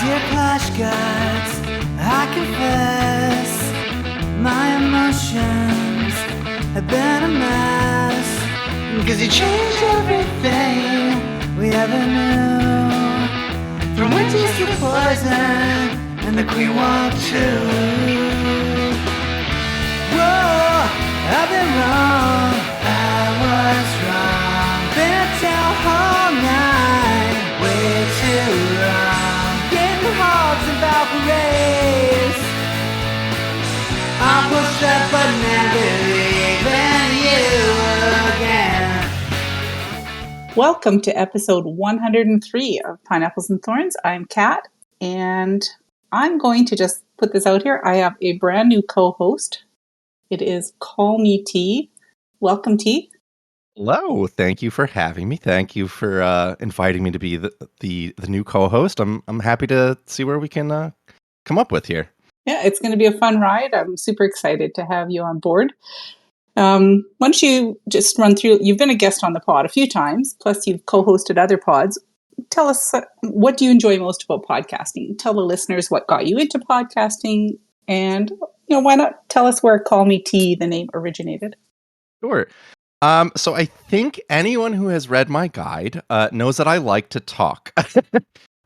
Dear Clash Guards, I confess my emotions have been a mess. Cause you changed everything we ever knew. From witches to poison and the Queen Walk too. Whoa, I've been wrong, I was wrong. Been at town all night, way too long. Getting hogs and Valkyries. I'll push that button and believe in you again. Welcome to episode 103 of Pineapples and Thorns. I'm Kat, and I'm going to just put this out here. I have a brand new co-host. It is Call Me T. Welcome, T. Hello. Thank you for having me. Thank you for inviting me to be the new co-host. I'm happy to see where we can come up with here. Yeah, it's going to be a fun ride. I'm super excited to have you on board. Why don't you just run through, you've been a guest on the pod a few times, plus you've co-hosted other pods. Tell us, what do you enjoy most about podcasting? Tell the listeners what got you into podcasting, and why not tell us where Call Me T, the name, originated? Sure. So I think anyone who has read my guide knows that I like to talk.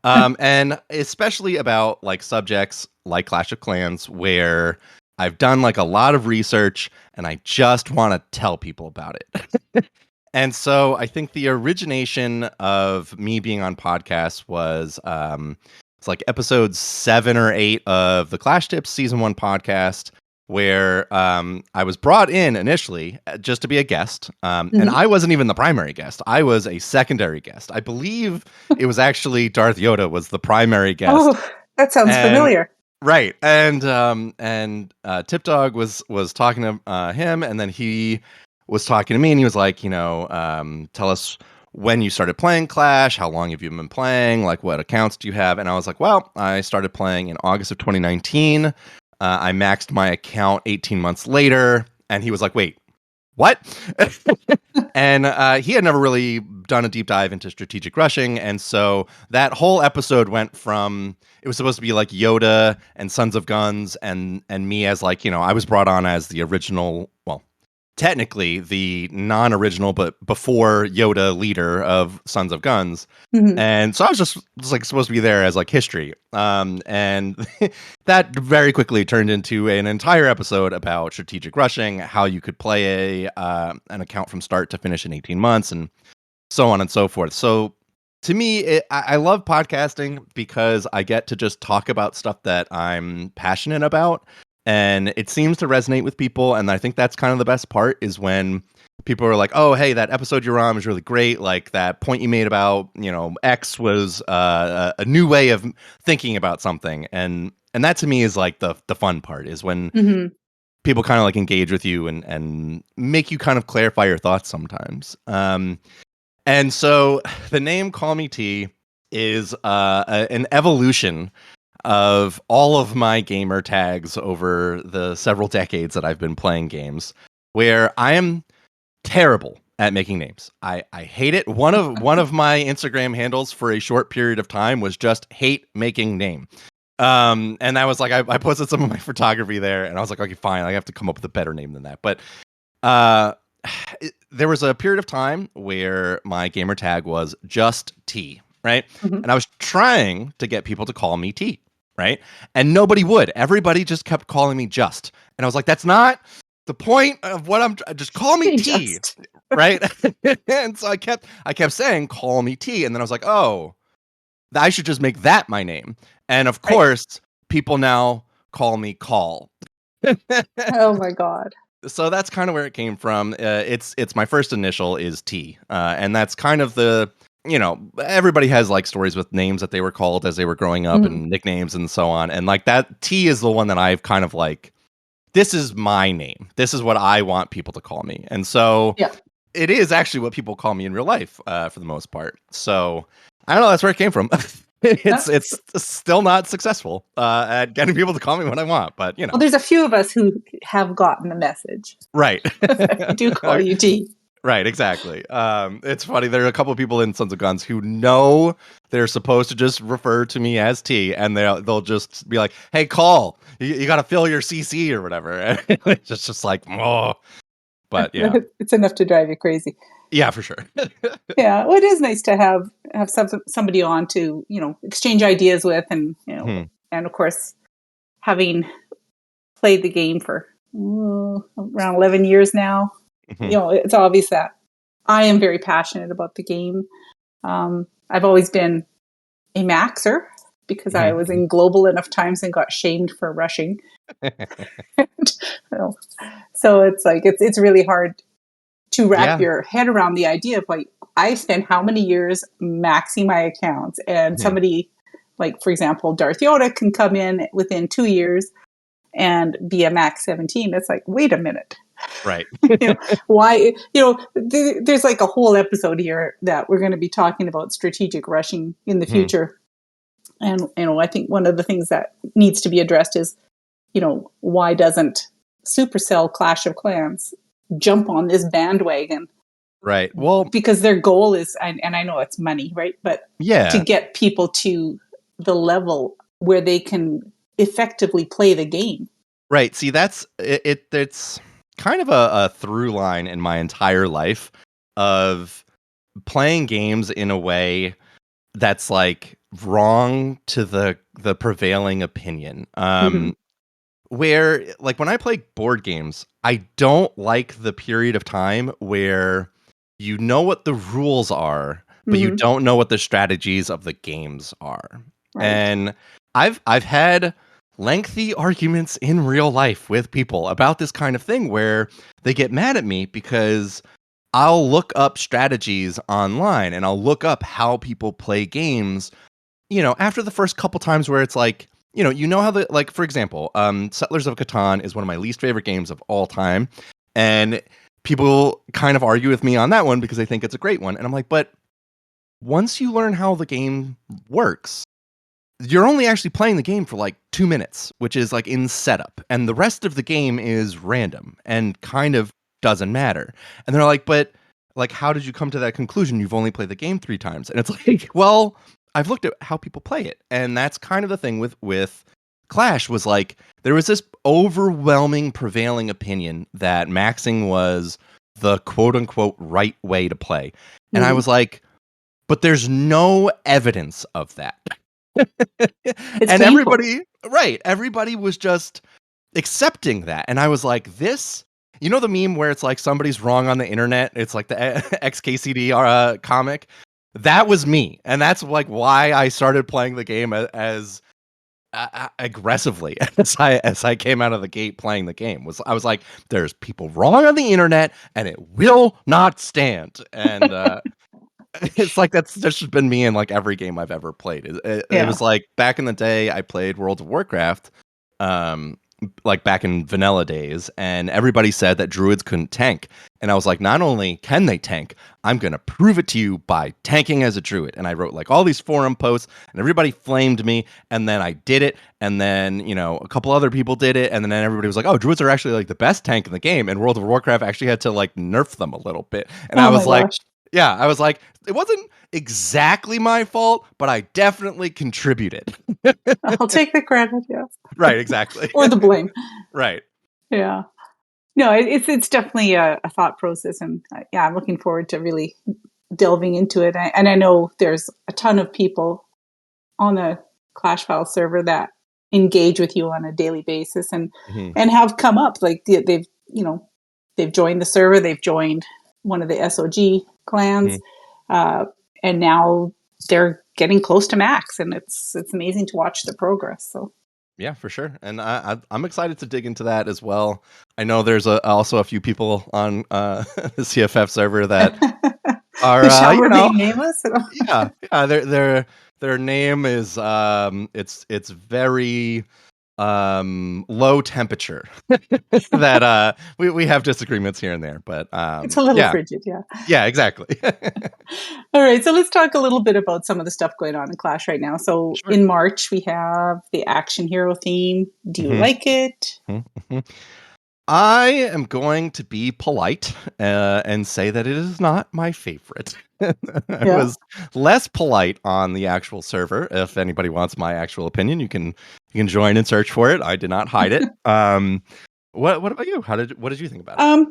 And especially about like subjects like Clash of Clans, where I've done like a lot of research and I just want to tell people about it. And so I think the origination of me being on podcasts was it's like episode 7 or 8 of the Clash Tips Season 1 podcast, where I was brought in initially just to be a guest. And I wasn't even the primary guest. I was a secondary guest. I believe it was actually Darth Yoda was the primary guest. Oh, that sounds familiar. Right. And Tip Dog was talking to him, and then he was talking to me, and he was like, tell us when you started playing Clash, how long have you been playing, like what accounts do you have? And I was like, well, I started playing in August of 2019. I maxed my account 18 months later. And he was like, wait, what? And he had never really done a deep dive into strategic rushing. And so that whole episode went from, it was supposed to be like Yoda and Sons of Guns and me as like, I was brought on as the original, well, technically the non-original, but before Yoda leader of Sons of Guns. And so I was just like supposed to be there as like history. And that very quickly turned into an entire episode about strategic rushing, how you could play an account from start to finish in 18 months and so on and so forth. So to me, I love podcasting because I get to just talk about stuff that I'm passionate about. And it seems to resonate with people. And I think that's kind of the best part is when people are like, oh, hey, that episode you're on was really great. Like that point you made about, X was a new way of thinking about something. And that to me is like the fun part is when people kind of like engage with you and make you kind of clarify your thoughts sometimes. And so the name Call Me T is an evolution of all of my gamer tags over the several decades that I've been playing games, where I am terrible at making names. I hate it. One of my Instagram handles for a short period of time was just hate making name. And I was like, I posted some of my photography there, and I was like, okay, fine, I have to come up with a better name than that. But there was a period of time where my gamer tag was just T, right? And I was trying to get people to call me T. Right. And nobody would. Everybody just kept calling me Just. And I was like, that's not the point of what I'm just call me T. Right. And so I kept saying, call me T. And then I was like, oh, I should just make that my name. And of course, people now call me Call. Oh, my God. So that's kind of where it came from. It's my first initial is T. And that's kind of the everybody has like stories with names that they were called as they were growing up and nicknames and so on. And like that T is the one that I've kind of like, this is my name. This is what I want people to call me. And so it is actually what people call me in real life for the most part. So I don't know. That's where it came from. It's still not successful at getting people to call me what I want, but Well, there's a few of us who have gotten the message. Right. I do call you T. Right, exactly. It's funny. There are a couple of people in Sons of Guns who know they're supposed to just refer to me as T, and they'll just be like, "Hey, call. You got to fill your CC or whatever." And it's just like, oh. But yeah, It's enough to drive you crazy. yeah, for sure. Yeah, well, it is nice to have somebody on to exchange ideas with, and Hmm. and of course, having played the game for around 11 years now, Hmm. it's obvious that I am very passionate about the game. I've always been a maxer because I was Hmm. in global enough times and got shamed for rushing. So it's like it's really hard to wrap Yeah. your head around the idea of like I spent how many years maxing my accounts, and Hmm. somebody like, for example, Darth Yoda can come in within 2 years and be a max 17. It's like, wait a minute. Right. you know why there's like a whole episode here that we're going to be talking about strategic rushing in the Hmm. future. And I think one of the things that needs to be addressed is why doesn't Supercell Clash of Clans jump on this bandwagon? Right. Well, Because their goal is, and I know it's money, right, but to yeah. get people to the level where they can effectively play the game. Right. See, that's it. It's kind of a through line in my entire life of playing games in a way that's like wrong to the prevailing opinion. Mm-hmm. Where like when I play board games, I don't like the period of time where you know what the rules are, but you Mm-hmm. don't know what the strategies of the games are. Right. And I've had lengthy arguments in real life with people about this kind of thing where they get mad at me because I'll look up strategies online and I'll look up how people play games, after the first couple times where it's like, how the like for example, Settlers of Catan is one of my least favorite games of all time. And people kind of argue with me on that one because they think it's a great one. And I'm like, but once you learn how the game works, you're only actually playing the game for like 2 minutes, which is like in setup. And the rest of the game is random and kind of doesn't matter. And they're like, but like, how did you come to that conclusion? You've only played the game 3 times. And it's like, well, I've looked at how people play it. And that's kind of the thing with Clash was like, there was this overwhelming prevailing opinion that maxing was the quote unquote right way to play. And I Mm-hmm. was like, but there's no evidence of that. It's And painful. everybody was just accepting that. And I was like, this, the meme where it's like somebody's wrong on the internet, it's like the XKCD comic. That was me. And that's like why I started playing the game as aggressively as I came out of the gate playing the game. I was like, there's people wrong on the internet and it will not stand. And it's like that's just been me in like every game I've ever played. It Yeah. was like back in the day I played World of Warcraft, um, like back in vanilla days, and everybody said that druids couldn't tank. And I was like, not only can they tank, I'm gonna prove it to you by tanking as a druid. And I wrote like all these forum posts, and everybody flamed me. And then I did it, and then a couple other people did it, and then everybody was like, oh, druids are actually like the best tank in the game. And World of Warcraft actually had to like nerf them a little bit. And I Oh my was like, gosh. yeah, I was like, it wasn't exactly my fault, but I definitely contributed. I'll take the credit, yes. Right, exactly. Or the blame. Right. Yeah. No, it's definitely a thought process, and yeah, I'm looking forward to really delving into it. And I know there's a ton of people on the Clash File server that engage with you on a daily basis, and Mhm. have come up like they've joined the server, they've joined one of the SOG clans, Mhm. uh, and now they're getting close to max, and it's amazing to watch the progress. So Yeah, for sure. And I'm excited to dig into that as well. I know there's also a few people on the CFF server that are, who shall remain nameless. yeah, yeah. Their name is it's very low temperature. That we have disagreements here and there, but It's a little yeah, frigid, yeah. yeah, exactly. All right, so let's talk a little bit about some of the stuff going on in Clash right now. So Sure. in March, we have the Action Hero theme. Do you Mhm. like it? Mhm. Mhm. I am going to be polite and say that it is not my favorite. I Yeah. was less polite on the actual server. If anybody wants my actual opinion, you can join and search for it. I did not hide it. What about you? What did you think about it?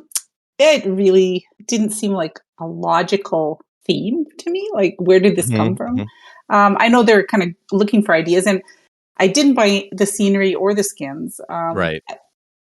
It really didn't seem like a logical theme to me. Like, where did this come Mhm, from? mhm. I know they're kind of looking for ideas, and I didn't buy the scenery or the skins. Right.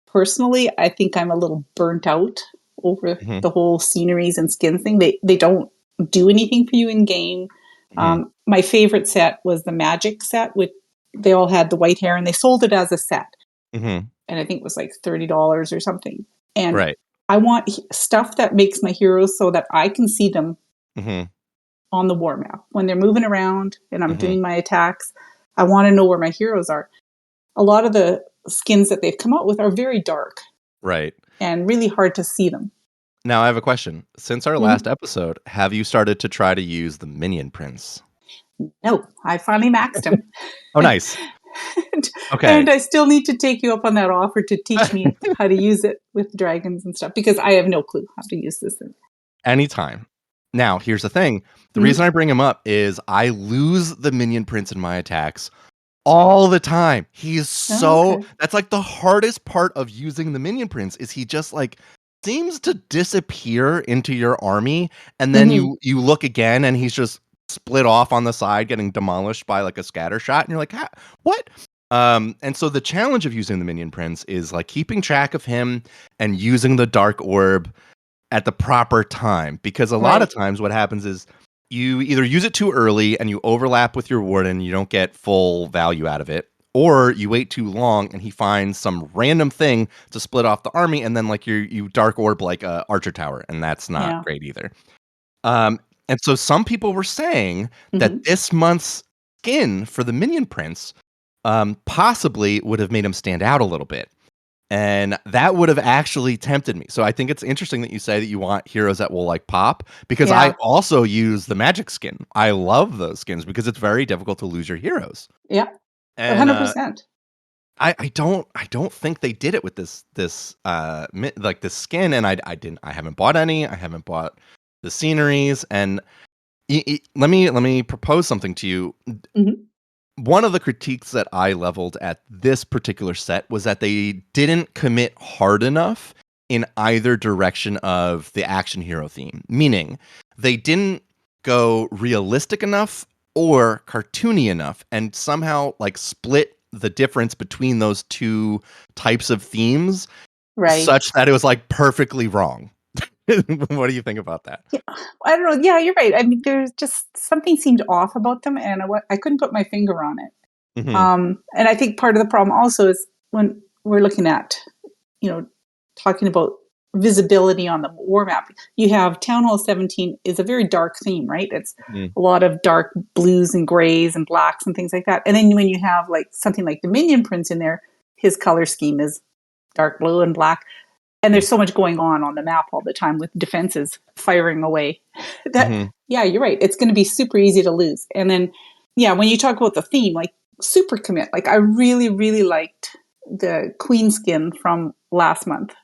Personally, I think I'm a little burnt out over Mhm, the whole sceneries and skins thing. They don't do anything for you in game. mhm, My favorite set was the magic set, which they all had the white hair, and they sold it as a set, mhm. and I think it was like $30 or something. And Right. I want stuff that makes my heroes so that I can see them Mhm, on the war map when they're moving around and I'm mhm. doing my attacks. I want to know where my heroes are. A lot of the skins that they've come out with are very dark Right. and really hard to see them. Now I have a question. Since our last Mhm. episode, have you started to try to use the minion prints? No, I finally maxed him. Oh, nice. and, Okay. and I still need to take you up on that offer to teach me how to use it with dragons and stuff because I have no clue how to use this thing. Anytime. Now, here's the thing. The Mhm. reason I bring him up is I lose the minion prints in my attacks all the time. He's Oh, so okay. that's like the hardest part of using the minion prints is he just like seems to disappear into your army and then Hmm. you look again and he's just split off on the side getting demolished by like a scatter shot and you're like, "What?" And so the challenge of using the minion prints is like keeping track of him and using the dark orb at the proper time because a lot of Right. times what happens is you either use it too early and you overlap with your warden, you don't get full value out of it, or you wait too long and he finds some random thing to split off the army and then like you dark orb like a archer tower and that's not Yeah. great either. Um and so some people were saying that Hmm. this month's skin for the minion prince possibly would have made him stand out a little bit. And that would have actually tempted me. So I think it's interesting that you say that you want heroes that will like pop because I Yeah. also use the magic skin. I love those skins because it's very difficult to lose your heroes. Yeah. And 100%. I don't think they did it with like this skin and I haven't bought any. I haven't bought the sceneries and let me propose something to you. Hmm. One of the critiques that I leveled at this particular set was that they didn't commit hard enough in either direction of the action hero theme, meaning they didn't go realistic enough or cartoony enough and somehow like split the difference between those two types of themes Right. such that it was like perfectly wrong. What do you think about that? Yeah, I don't know. Yeah, you're right. I mean, there's just something seemed off about them, and I couldn't put my finger on it. Hmm. And I think part of the problem also is when we're looking at, you know, talking about visibility on the war map. You have Town Hall 17 is a very dark theme, right? It's Hmm. a lot of dark blues and grays and blacks and things like that. And then when you have like something like Dominion Prince in there, his color scheme is dark blue and black. And there's so much going on the map all the time with defenses firing away that Hmm. yeah, you're right, it's going to be super easy to lose. And then yeah, when you talk about the theme, like super commit, like I really liked the queen skin from last month.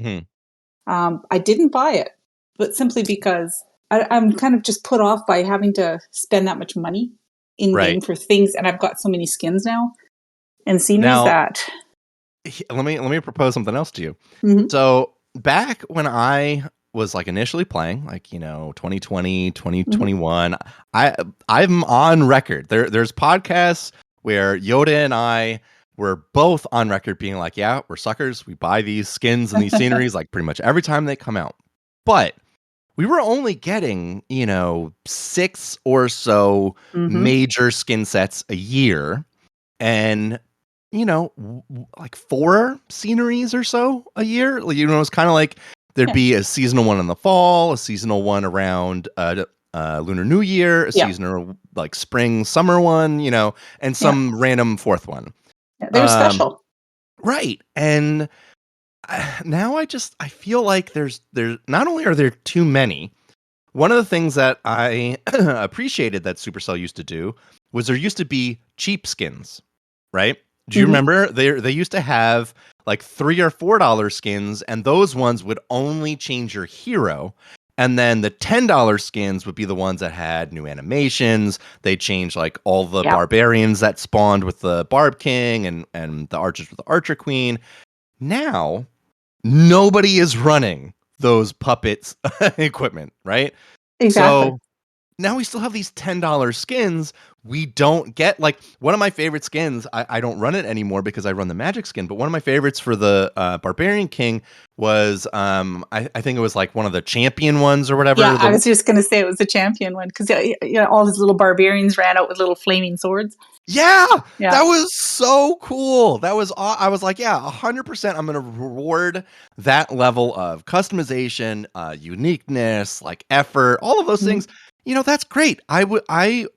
Hmm. I didn't buy it, but simply because I'm kind of just put off by having to spend that much money in Right. game for things, and I've got so many skins now and sceneries Now, that let me propose something else to you. mhm, So back when I was like initially playing, like 2020, mhm. 2021, I I'm on record. There's podcasts where Yoda and I were both on record being like, yeah, we're suckers. We buy these skins and these sceneries like pretty much every time they come out. But we were only getting, six or so Mhm. major skin sets a year and like four sceneries or so a year. Like, it's kind of like there'd Yeah, be a seasonal one in the fall, a seasonal one around Lunar New Year, a yeah, seasonal like spring summer one, and yeah. some random fourth one. Yeah, they were Um, special. right, and now I feel like there's not only are there too many. One of the things that I appreciated that Supercell used to do was there used to be cheap skins, right? Do you Mhm. remember they used to have like $3 or $4 skins, and those ones would only change your hero. And then the $10 skins would be the ones that had new animations. They changed like all the barbarians that spawned with the Barb King and the archers with the Archer Queen. Now, nobody is running those puppets equipment, right? Exactly. So now we still have these $10 skins. We don't get like one of my favorite skins. I don't run it anymore because I run the magic skin. But one of my favorites for the Barbarian King was I think it was like one of the champion ones or whatever. Yeah, I was just going to say it was the champion one because all his little barbarians ran out with little flaming swords. Yeah, Yeah. that was so cool. That was I was like, yeah, 100%. I'm going to reward that level of customization, uniqueness, like effort, all of those things. That's great. I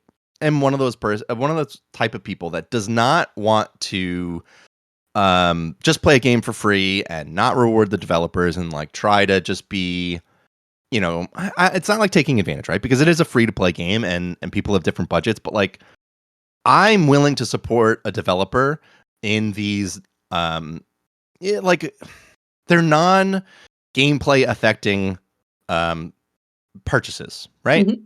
am one of those type of people that does not want to just play a game for free and not reward the developers and like try to just be, it's not like taking advantage, right? Because it is a free to play game and people have different budgets, but like I'm willing to support a developer in these like they're non gameplay affecting purchases, right? Mm-hmm.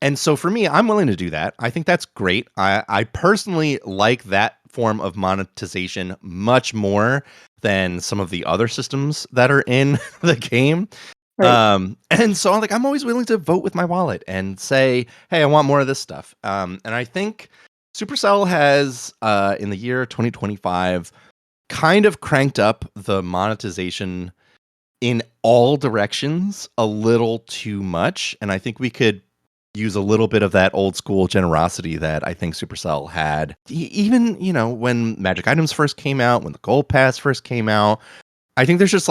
And so for me, I'm willing to do that. I think that's great. I personally like that form of monetization much more than some of the other systems that are in the game. Right. And so I'm always willing to vote with my wallet and say, hey, I want more of this stuff. And I think Supercell has, in the year 2025, kind of cranked up the monetization in all directions a little too much. And I think we could use a little bit of that old school generosity that I think Supercell had. Even, when Magic Items first came out, when the Gold Pass first came out, I think they're just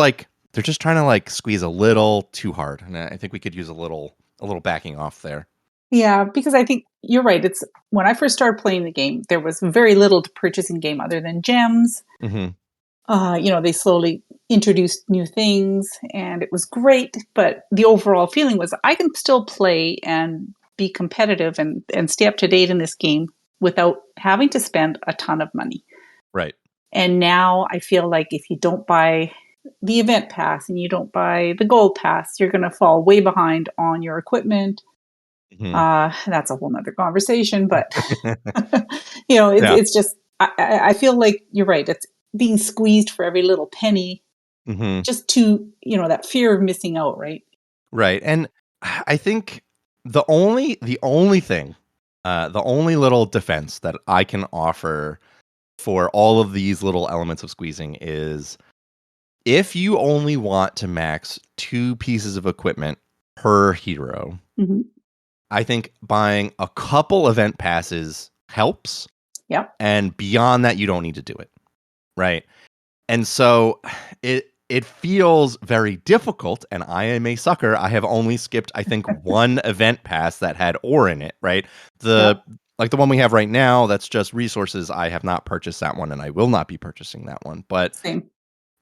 trying to like squeeze a little too hard. And I think we could use a little backing off there. Yeah, because I think you're right. It's when I first started playing the game, there was very little to purchase in game other than gems. Mm-hmm. They slowly introduced new things and it was great, but the overall feeling was I can still play and be competitive and stay up to date in this game without having to spend a ton of money. Right. And now I feel like if you don't buy the event pass and you don't buy the gold pass, you're going to fall way behind on your equipment. That's a whole nother conversation, but it's just, I feel like you're right. It's being squeezed for every little penny, just to, that fear of missing out. Right. Right. And I think the only thing, the only little defense that I can offer for all of these little elements of squeezing is if you only want to max 2 pieces of equipment per hero, I think buying a couple event passes helps. Yep. And beyond that, you don't need to do it. Right. And so it feels very difficult, and I am a sucker. I have only skipped, I think, one event pass that had ore in it, right? Like the one we have right now, that's just resources. I have not purchased that one, and I will not be purchasing that one. But same.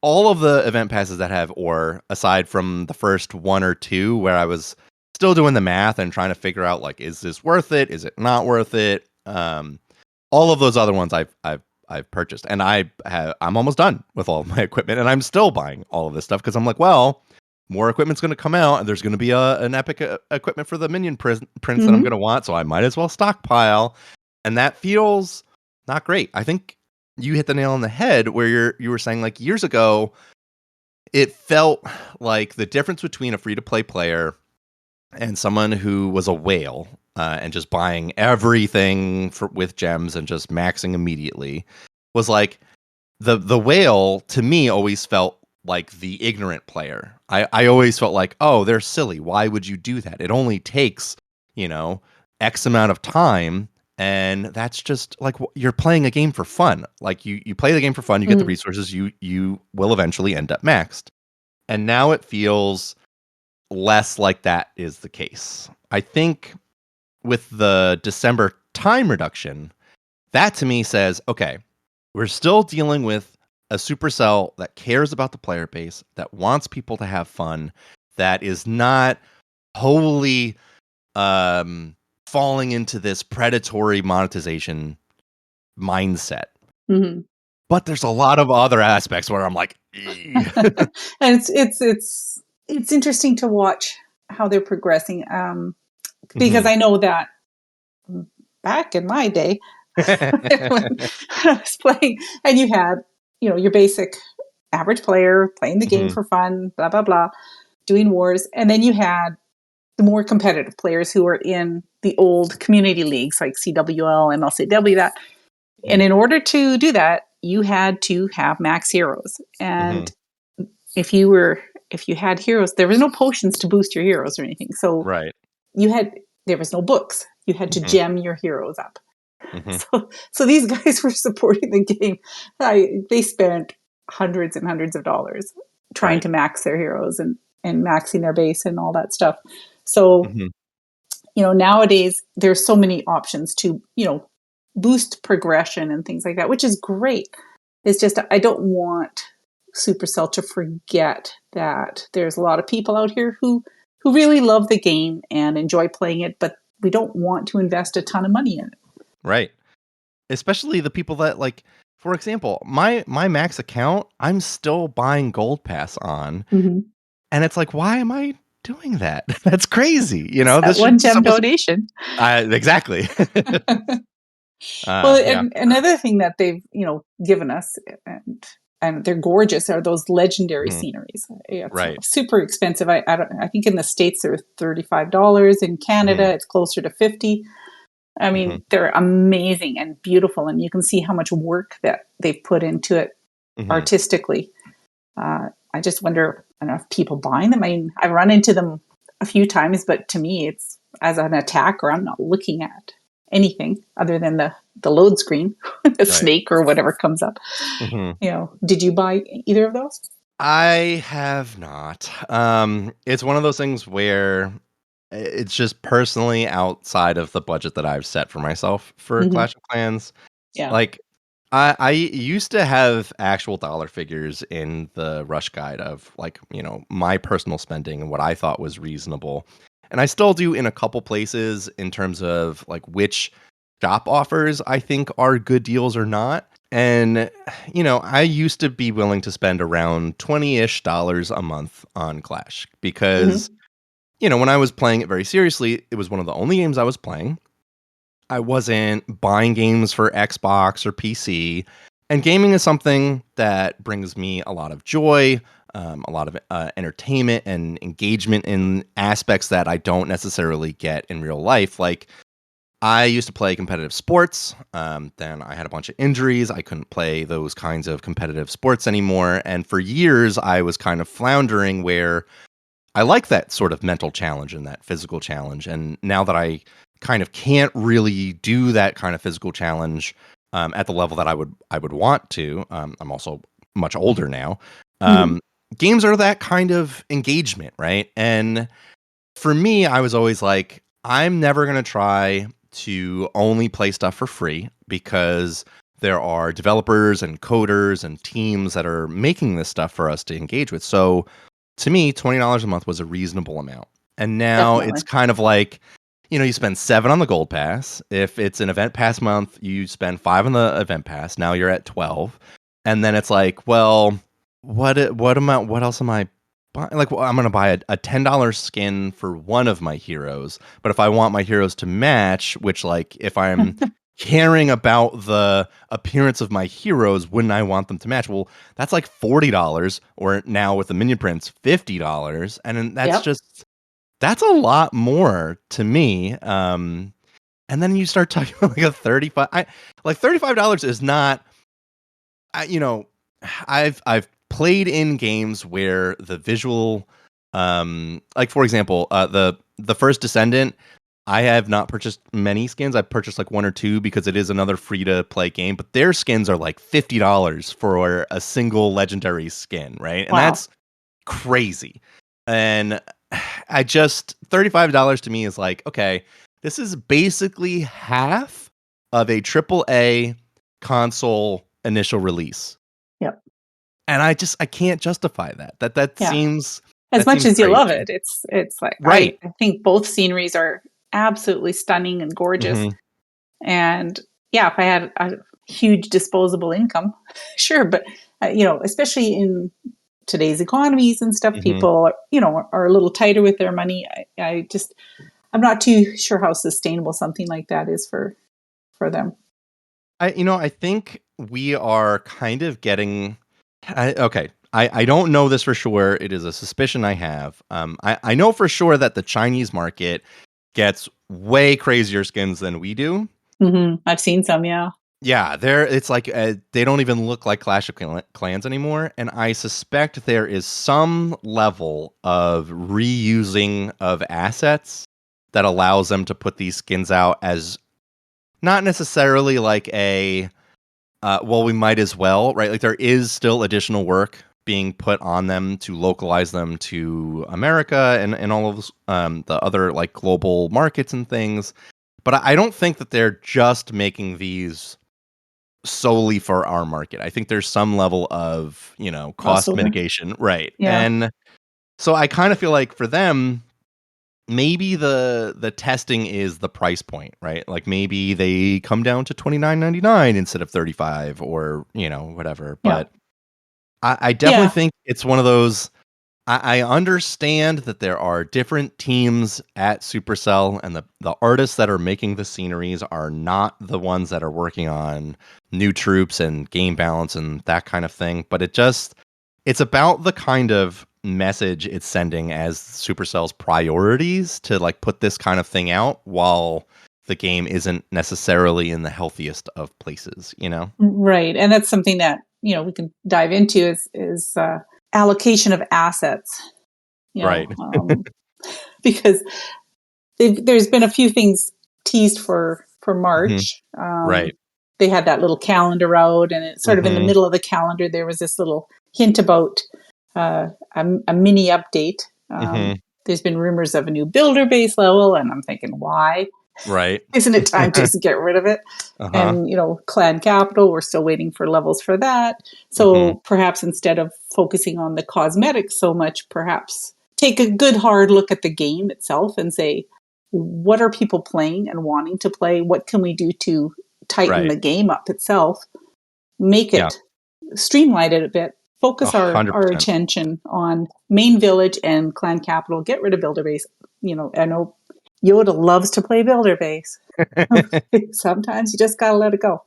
All of the event passes that have ore, aside from the first 1 or 2, where I was still doing the math and trying to figure out, like, is this worth it? Is it not worth it? All of those other ones I've purchased, and I'm almost done with all of my equipment, and I'm still buying all of this stuff because I'm like, well, more equipment's going to come out, and there's going to be an epic equipment for the minion prince that I'm going to want, so I might as well stockpile, and that feels not great. I think you hit the nail on the head where you were saying, like, years ago, it felt like the difference between a free-to-play player and someone who was a whale and just buying everything with gems and just maxing immediately was like the whale to me always felt like the ignorant player. I always felt like, oh, they're silly. Why would you do that? It only takes, X amount of time. And that's just like you're playing a game for fun. Like you play the game for fun. You get the resources. You will eventually end up maxed. And now it feels less like that is the case. I think with the December time reduction, that to me says, okay, we're still dealing with a Supercell that cares about the player base, that wants people to have fun, that is not wholly falling into this predatory monetization mindset. But there's a lot of other aspects where I'm like, "Eeh." And it's interesting to watch how they're progressing. Because I know that back in my day, when I was playing, and you had, your basic average player playing the game Mhm. for fun, blah, blah, blah, doing wars. And then you had the more competitive players who were in the old community leagues like CWL, MLCW, that. And in order to do that, you had to have max heroes. And Mhm. if you had heroes, there was no potions to boost your heroes or anything. So Right. there was no books. You had to Mhm. gem your heroes up. Mhm. So these guys were supporting the game. They spent hundreds and hundreds of dollars trying Right. to max their heroes and maxing their base and all that stuff. So, Mhm. nowadays there's so many options to, boost progression and things like that, which is great. It's just, I don't want Supercell to forget that there's a lot of people out here who really love the game and enjoy playing it, but we don't want to invest a ton of money in it. Right. Especially the people that like, for example, my max account, I'm still buying gold pass on, Mm-hmm. and it's like, why am I doing that? That's crazy. It's that This one should be gem supposed to, donation. exactly. Well, Yeah. and another thing that they've, given us, and they're gorgeous, are those legendary Mhm. sceneries. Yeah, it's Right. super expensive. I think in the States they're $35. In Canada, Mhm. it's closer to 50. I Mhm. mean, they're amazing and beautiful, and you can see how much work that they've put into it Mhm. artistically. I just wonder, I don't know if people buying them. I mean, I've run into them a few times, but to me, it's as an attacker, I'm not looking at anything other than the load screen, the Right. snake or whatever comes up. Mhm. Did you buy either of those? I have not. It's one of those things where it's just personally outside of the budget that I've set for myself for Hmm. Clash of Clans. Yeah. Like, I used to have actual dollar figures in the rush guide of like, my personal spending and what I thought was reasonable. And I still do in a couple places in terms of like which shop offers I think are good deals or not. And, I used to be willing to spend around 20-ish dollars a month on Clash because, Hmm. when I was playing it very seriously, it was one of the only games I was playing. I wasn't buying games for Xbox or PC. And gaming is something that brings me a lot of joy, a lot of entertainment and engagement in aspects that I don't necessarily get in real life. Like, I used to play competitive sports. Then I had a bunch of injuries. I couldn't play those kinds of competitive sports anymore. And for years, I was kind of floundering where I like that sort of mental challenge and that physical challenge. And now that I kind of can't really do that kind of physical challenge at the level that I would want to, I'm also much older now. Hmm. Um, Games are that kind of engagement, right? And for me, I was always like, I'm never going to try to only play stuff for free because there are developers and coders and teams that are making this stuff for us to engage with. So to me, $20 a month was a reasonable amount. And now it's Definitely. kind of like, you spend 7 on the gold pass. If it's an event pass month, you spend 5 on the event pass. Now you're at 12. And then it's like, well, what else am I buying? Like, well, I'm going to buy a $10 skin for one of my heroes. But if I want my heroes to match, which like if I'm caring about the appearance of my heroes, wouldn't I want them to match? Well, that's like $40, or now with the minion prints, $50. And then Yep. that's a lot more to me. And then you start talking about like a 35, like $35 is not, I, you know, I've played in games where the visual, like for example, the first Descendant, I have not purchased many skins. I've purchased like one or two because it is another free to play game, but their skins are like $50 for a single legendary skin, right? And Wow. that's crazy. And I just $35 to me is like, okay, this is basically half of a triple A console initial release. Yep. And I can't justify that. That Yeah. seems As that much seems as you love crazy. it, it's like Right. I think both sceneries are absolutely stunning and gorgeous. Mhm. And yeah, if I had huge disposable income. Sure, but especially in today's economies and stuff, people are a little tighter with their money. I'm not too sure how sustainable something like that is for them. I think we are kind of getting. Okay, I don't know this for sure. It is a suspicion I have. I know for sure that the Chinese market gets way crazier skins than we do. I've seen some, yeah. Yeah, it's like they don't even look like Clash of Clans anymore, and I suspect there is some level of reusing of assets that allows them to put these skins out as not necessarily like a well, we might as well, right? Like there is still additional work being put on them to localize them to America and all of the other like global markets and things. But I don't think that they're just making these solely for our market. I think there's some level of, cost Crossover. mitigation. Right. Yeah. And so I kind of feel like for them, maybe the testing is the price point, right? Like maybe they come down to $29.99 instead of 35 or, whatever. But I definitely think it's one of those. I understand that there are different teams at Supercell, and the artists that are making the sceneries are not the ones that are working on new troops and game balance and that kind of thing. But it's about the kind of message it's sending as Supercell's priorities to like put this kind of thing out while the game isn't necessarily in the healthiest of places, Right. And that's something that, we can dive into is allocation of assets, Right. Because there's been a few things teased for March. Right. They had that little calendar out, and it's sort of in the middle of the calendar, there was this little hint about a mini update. There's been rumors of a new builder base level, and I'm thinking, why? Right. Isn't it time to just get rid of it? And, Clan Capital, we're still waiting for levels for that. So perhaps instead of focusing on the cosmetics so much, perhaps take a good hard look at the game itself and say, what are people playing and wanting to play? What can we do to tighten the game up itself? Make it, streamline it a bit, focus our 100%. attention on main village and Clan Capital, get rid of builder base. I know Yoda loves to play builder base. Sometimes you just got to let it go.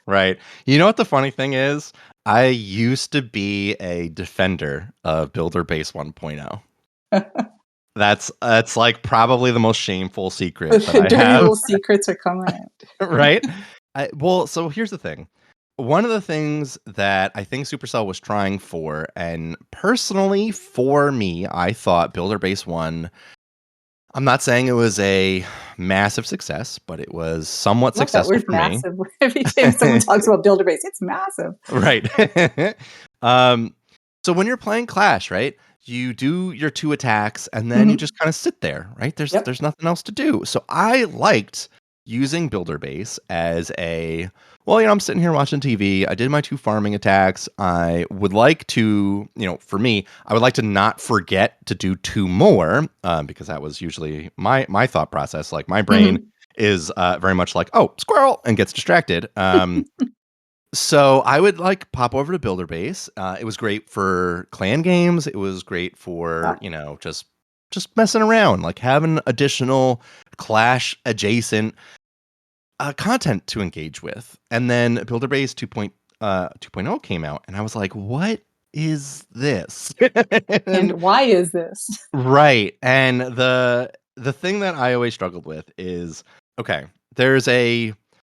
Right. You know what the funny thing is? I used to be a defender of Builder Base 1.0. That's like probably the most shameful secret that I Dirty have. little secrets are coming out. Right? So here's the thing. One of the things that I think Supercell was trying for, and personally for me, I thought Builder Base 1, I'm not saying it was a massive success, but it was somewhat successful for massive. me. Every time someone talks about builder base, it's massive. Right. So when you're playing Clash, right, you do your 2 attacks and then you just kind of sit there, right? There's nothing else to do. So I liked using Builder Base as I'm sitting here watching TV. I did my 2 farming attacks. I would like to, for me, I would like to not forget to do 2 more because that was usually my thought process. Like my brain is very much like, oh, squirrel, and gets distracted. So I would like pop over to Builder Base. It was great for clan games. It was great for, just messing around, like having additional Clash adjacent content to engage with. And then Builder Base 2.0 came out, and I was like, what is this? And why is this? Right. And the thing that I always struggled with is, okay, there's a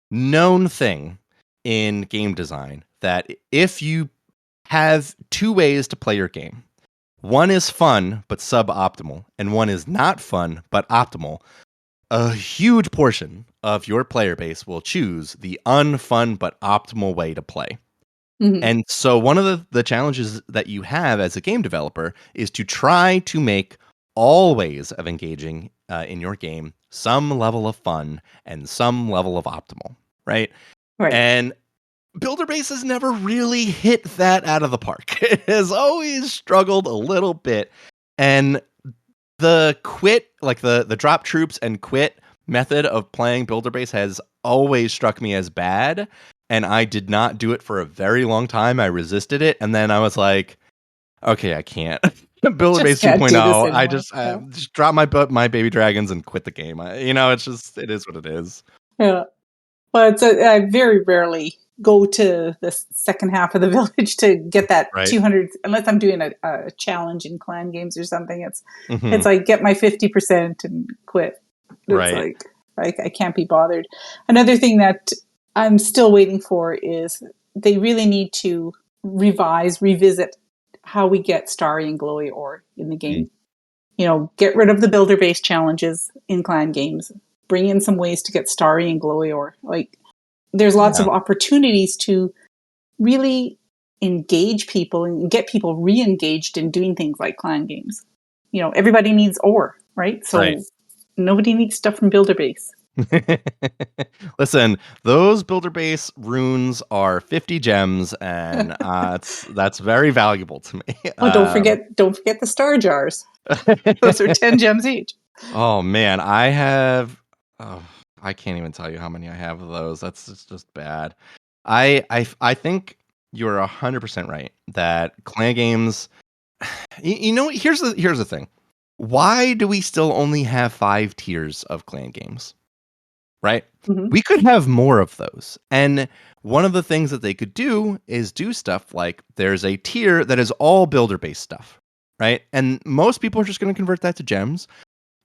known thing in game design that if you have 2 ways to play your game, one is fun but suboptimal, and one is not fun but optimal, a huge portion of your player base will choose the unfun but optimal way to play. And so one of the challenges that you have as a game developer is to try to make all ways of engaging in your game some level of fun and some level of optimal, right? And Builder Base has never really hit that out of the park. It has always struggled a little bit. And the quit, like the drop troops and quit method of playing Builder Base has always struck me as bad. and I did not do it for a very long time. I resisted it, and then I was like, okay, I can't. Builder Base Just can't do this 2.0. I anymore. just drop my baby dragons and quit the game. It's just it is what it is. Yeah. But I very rarely go to the second half of the village to get that Right. 200, unless I'm doing a challenge in clan games or something. It's Mhm. like get my 50% and quit. It's Right. like I can't be bothered. Another thing that I'm still waiting for is they really need to revisit how we get starry and glowy ore in the game. Get rid of the builder based challenges in clan games. Bring in some ways to get starry and glowy ore. Like, there's lots Yeah. of opportunities to really engage people and get people re-engaged in doing things like clan games. Everybody needs ore, right? So Right. nobody needs stuff from builder base. Listen, those builder base runes are 50 gems, and that's very valuable to me. Oh, don't forget the star jars. Those are 10 gems each. Oh man, I have. Oh, I can't even tell you how many I have of those. That's just bad. I think you're 100% right that clan games. Here's the thing. Why do we still only have 5 tiers of clan games? Right? Mm-hmm. We could have more of those. And one of the things that they could do is do stuff like there's a tier that is all builder based stuff, right? And most people are just going to convert that to gems,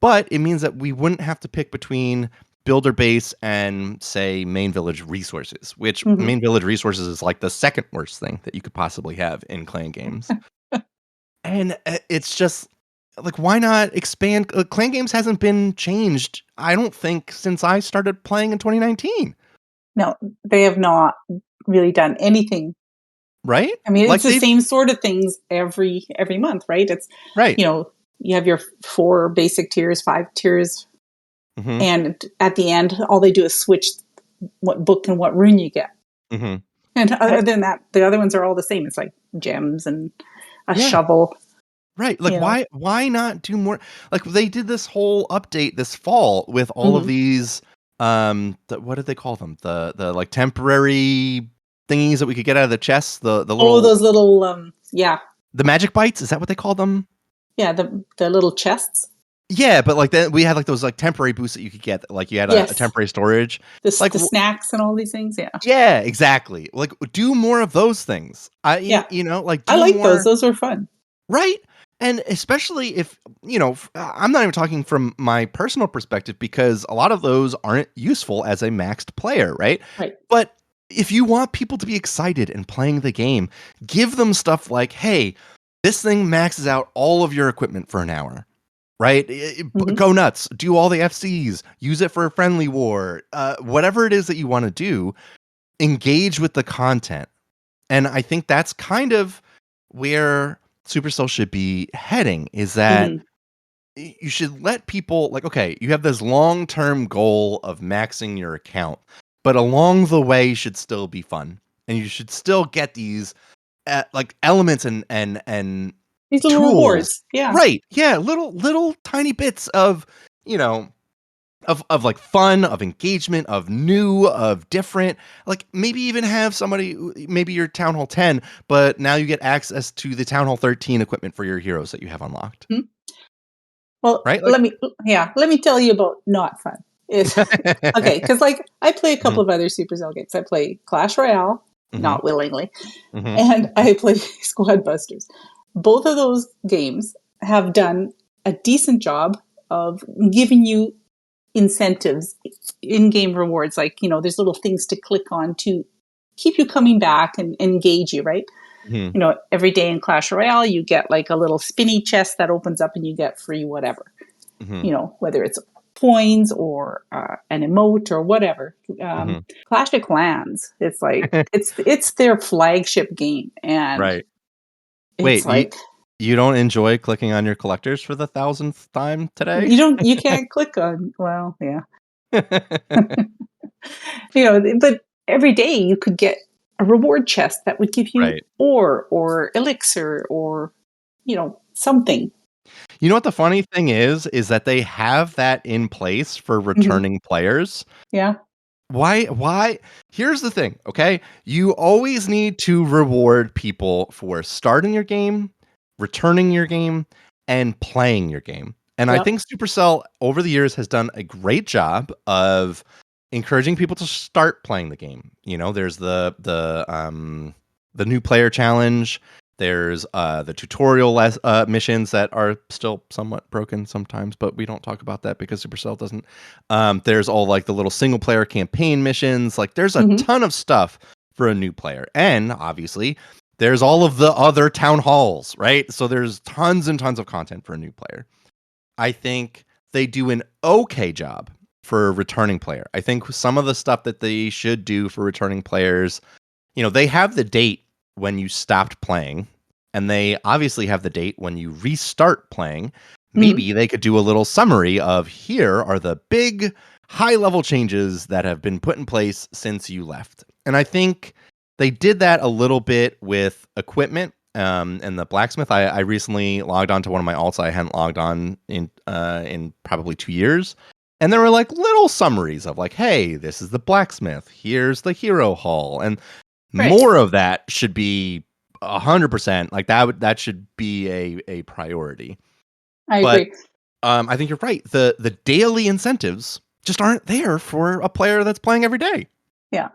but it means that we wouldn't have to pick between builder base and say main village resources, which Mm-hmm. main village resources is like the second worst thing that you could possibly have in clan games. And it's just like, why not expand? Clan games hasn't been changed, I don't think, since I started playing in 2019. No, they have not really done anything. Right? I mean, Like it's the same sort of things every month, right? It's right. You have your 4 basic tiers, 5 tiers, Mm-hmm. and at the end, all they do is switch what book and what rune you get. Mm-hmm. And other than that, the other ones are all the same. It's like gems and a shovel. Right. Like, why not do more? Like, they did this whole update this fall with all of these what did they call them? The like temporary thingies that we could get out of the chests, the little those little the magic bites, is that what they call them? Yeah, the little chests. Yeah, but like then we had like those like temporary boosts that you could get, like you had a temporary storage. The snacks and all these things, yeah. Yeah, exactly. Like, do more of those things. Like do I like more. those. Those are fun. Right? And especially if, I'm not even talking from my personal perspective, because a lot of those aren't useful as a maxed player, right? Right. But if you want people to be excited and playing the game, give them stuff like, hey, this thing maxes out all of your equipment for an hour, right? Go nuts. Do all the FCs. Use it for a friendly war. Whatever it is that you want to do, engage with the content. And I think that's kind of where Supercell should be heading, is that you should let people, like, okay, you have this long-term goal of maxing your account, but along the way should still be fun, and you should still get these like elements and these little tools. rewards. Yeah. Right. Yeah, little tiny bits of, of like fun, of engagement, of new, of different. Like, maybe even have somebody, maybe you're Town Hall 10, but now you get access to the Town Hall 13 equipment for your heroes that you have unlocked. Well, right? Let me tell you about not fun. Okay, because like I play a couple of other Supercell games. I play Clash Royale, not willingly, and I play Squad Busters. Both of those games have done a decent job of giving you incentives, in-game rewards, like there's little things to click on to keep you coming back and engage you, right? Every day in Clash Royale you get like a little spinny chest that opens up and you get free whatever, whether it's coins or an emote or whatever. Clash of Clans, it's like it's their flagship game, and right. it's Wait, you don't enjoy clicking on your collectors for the 1,000th time today? you can't click on, well, yeah. But every day you could get a reward chest that would give you ore or elixir or something. You know what the funny thing is that they have that in place for returning players. Yeah. Why? Here's the thing, okay? You always need to reward people for starting your game, returning your game, and playing your game. And I Yep. think Supercell over the years has done a great job of encouraging people to start playing the game. You know, there's the new player challenge. There's the tutorial missions that are still somewhat broken sometimes, but we don't talk about that because Supercell doesn't. There's all like the little single player campaign missions. Like there's a ton of stuff for a new player. And obviously, there's all of the other town halls, right? So there's tons and tons of content for a new player. I think they do an okay job for a returning player. I think some of the stuff that they should do for returning players, you know, they have the date when you stopped playing, and they obviously have the date when you restart playing. Maybe they could do a little summary of here are the big high level changes that have been put in place since you left. And I think they did that a little bit with equipment and the blacksmith. I recently logged on to one of my alts I hadn't logged on in probably 2 years. And there were like little summaries of like, hey, this is the blacksmith. Here's the hero hall. And more of that should be 100%. Like that should be a priority. I agree. I think you're right. The daily incentives just aren't there for a player that's playing every day. Yeah.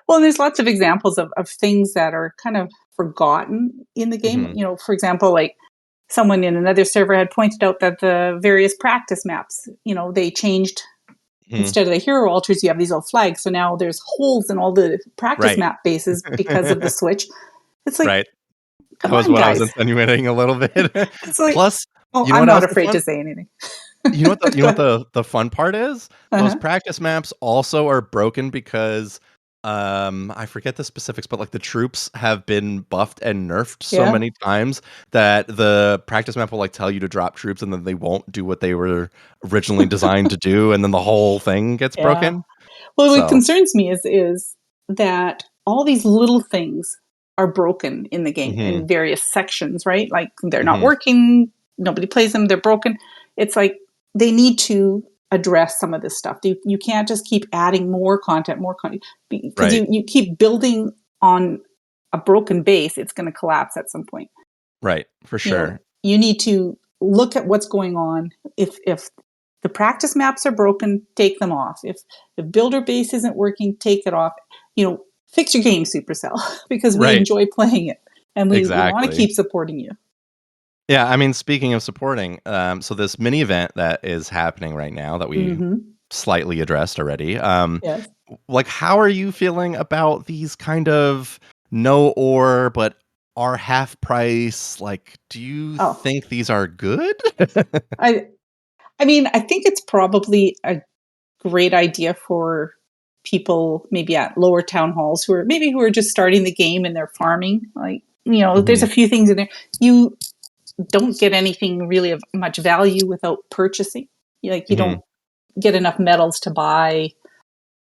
Well, there's lots of examples of things that are kind of forgotten in the game. You know, for example, like someone in another server had pointed out that the various practice maps, you know, they changed. Instead of the hero altars, you have these little flags. So now there's holes in all the practice map bases because of the switch. It's like, come that was on, what guys. I was insinuating a little bit. It's like, plus, oh, you know I'm what not else afraid to say anything. You know what the fun part is? Those practice maps also are broken because I forget the specifics, but like the troops have been buffed and nerfed so many times that the practice map will like tell you to drop troops and then they won't do what they were originally designed to do, and then the whole thing gets broken. Well, what concerns me is that all these little things are broken in the game in various sections, right? Like they're not working, nobody plays them, they're broken. It's like they need to address some of this stuff. You can't just keep adding more content, because you keep building on a broken base, it's going to collapse at some point. Right, for sure. You know, you need to look at what's going on. If the practice maps are broken, take them off. If the builder base isn't working, take it off. You know, fix your game, Supercell, because we enjoy playing it and we want to keep supporting you. Yeah, I mean, speaking of supporting, so this mini event that is happening right now that we slightly addressed already. Yes. Like, how are you feeling about these kind of no ore but are half price? Like, do you think these are good? I mean, I think it's probably a great idea for people maybe at lower town halls who are just starting the game and they're farming. Like, you know, there's a few things in there. You don't get anything really of much value without purchasing. Like you don't get enough medals to buy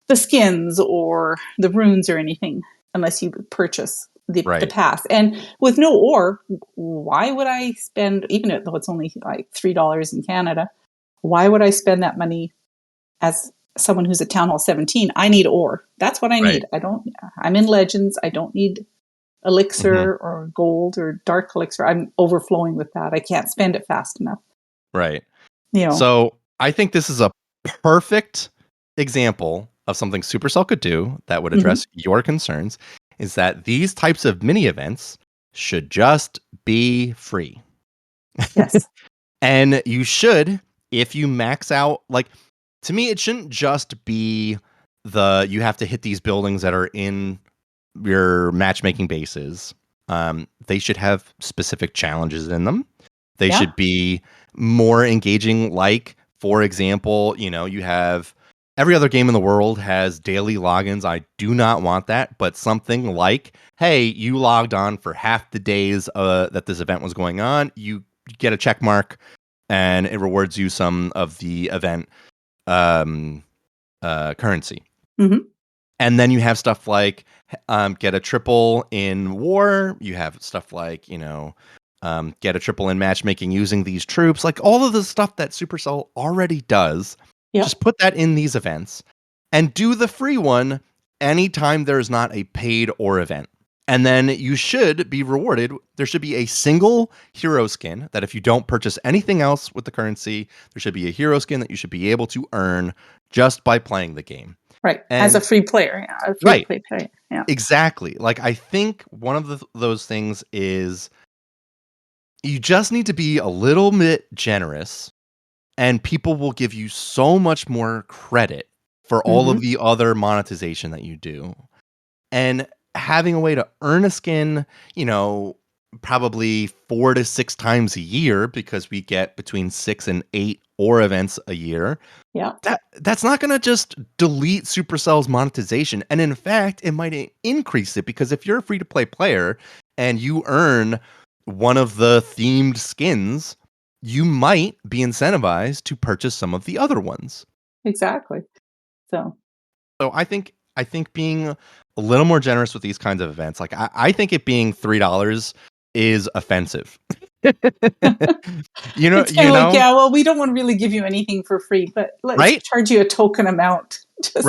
the skins or the runes or anything unless you purchase the pass. And with no ore, why would I spend, even though it's only like $3 in Canada, why would I spend that money as someone who's at Town Hall 17? I need ore. That's what I need. I'm in Legends. I don't need elixir or gold or dark elixir. I'm overflowing with that. I can't spend it fast enough. Right. You know. So I think this is a perfect example of something Supercell could do that would address your concerns, is that these types of mini events should just be free. Yes. And you should, if you max out, like, to me, it shouldn't just be you have to hit these buildings that are in your matchmaking bases. They should have specific challenges in them. They should be more engaging. Like, for example, you know, you have every other game in the world has daily logins. I do not want that, but something like, hey, you logged on for half the days that this event was going on. You get a check mark and it rewards you some of the event currency. And then you have stuff like get a triple in war. You have stuff like, you know, get a triple in matchmaking using these troops. Like all of the stuff that Supercell already does. Just put that in these events. and do the free one anytime there's not a paid or event. And then you should be rewarded. There should be a single hero skin that if you don't purchase anything else with the currency, there should be a hero skin that you should be able to earn just by playing the game. Right. And As a free player. Yeah. A free play player. Yeah. Exactly. Like, I think one of those things is you just need to be a little bit generous, and people will give you so much more credit for all of the other monetization that you do. And having a way to earn a skin, probably 4 to 6 times a year, because we get between 6 and 8 ore events a year. Yeah. That's not going to just delete Supercell's monetization. And in fact, it might increase it, because if you're a free-to-play player and you earn one of the themed skins, you might be incentivized to purchase some of the other ones. Exactly. So I think being a little more generous with these kinds of events, like I think it being $3 is offensive. it's kind of like, yeah, well, we don't want to really give you anything for free, but let's charge you a token amount just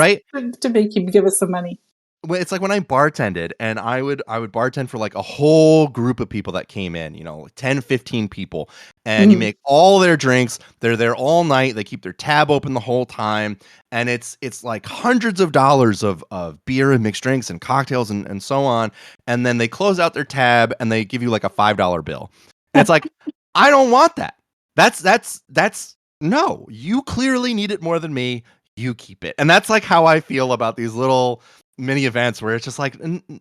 to make you give us some money. It's like when I bartended, and I would bartend for like a whole group of people that came in, 10, 15 people, and you make all their drinks. They're there all night. They keep their tab open the whole time. And it's like hundreds of dollars of beer and mixed drinks and cocktails and so on. And then they close out their tab and they give you like a $5 bill. And it's like, I don't want that. That's no, you clearly need it more than me. You keep it. And that's like how I feel about these little mini events, where it's just like,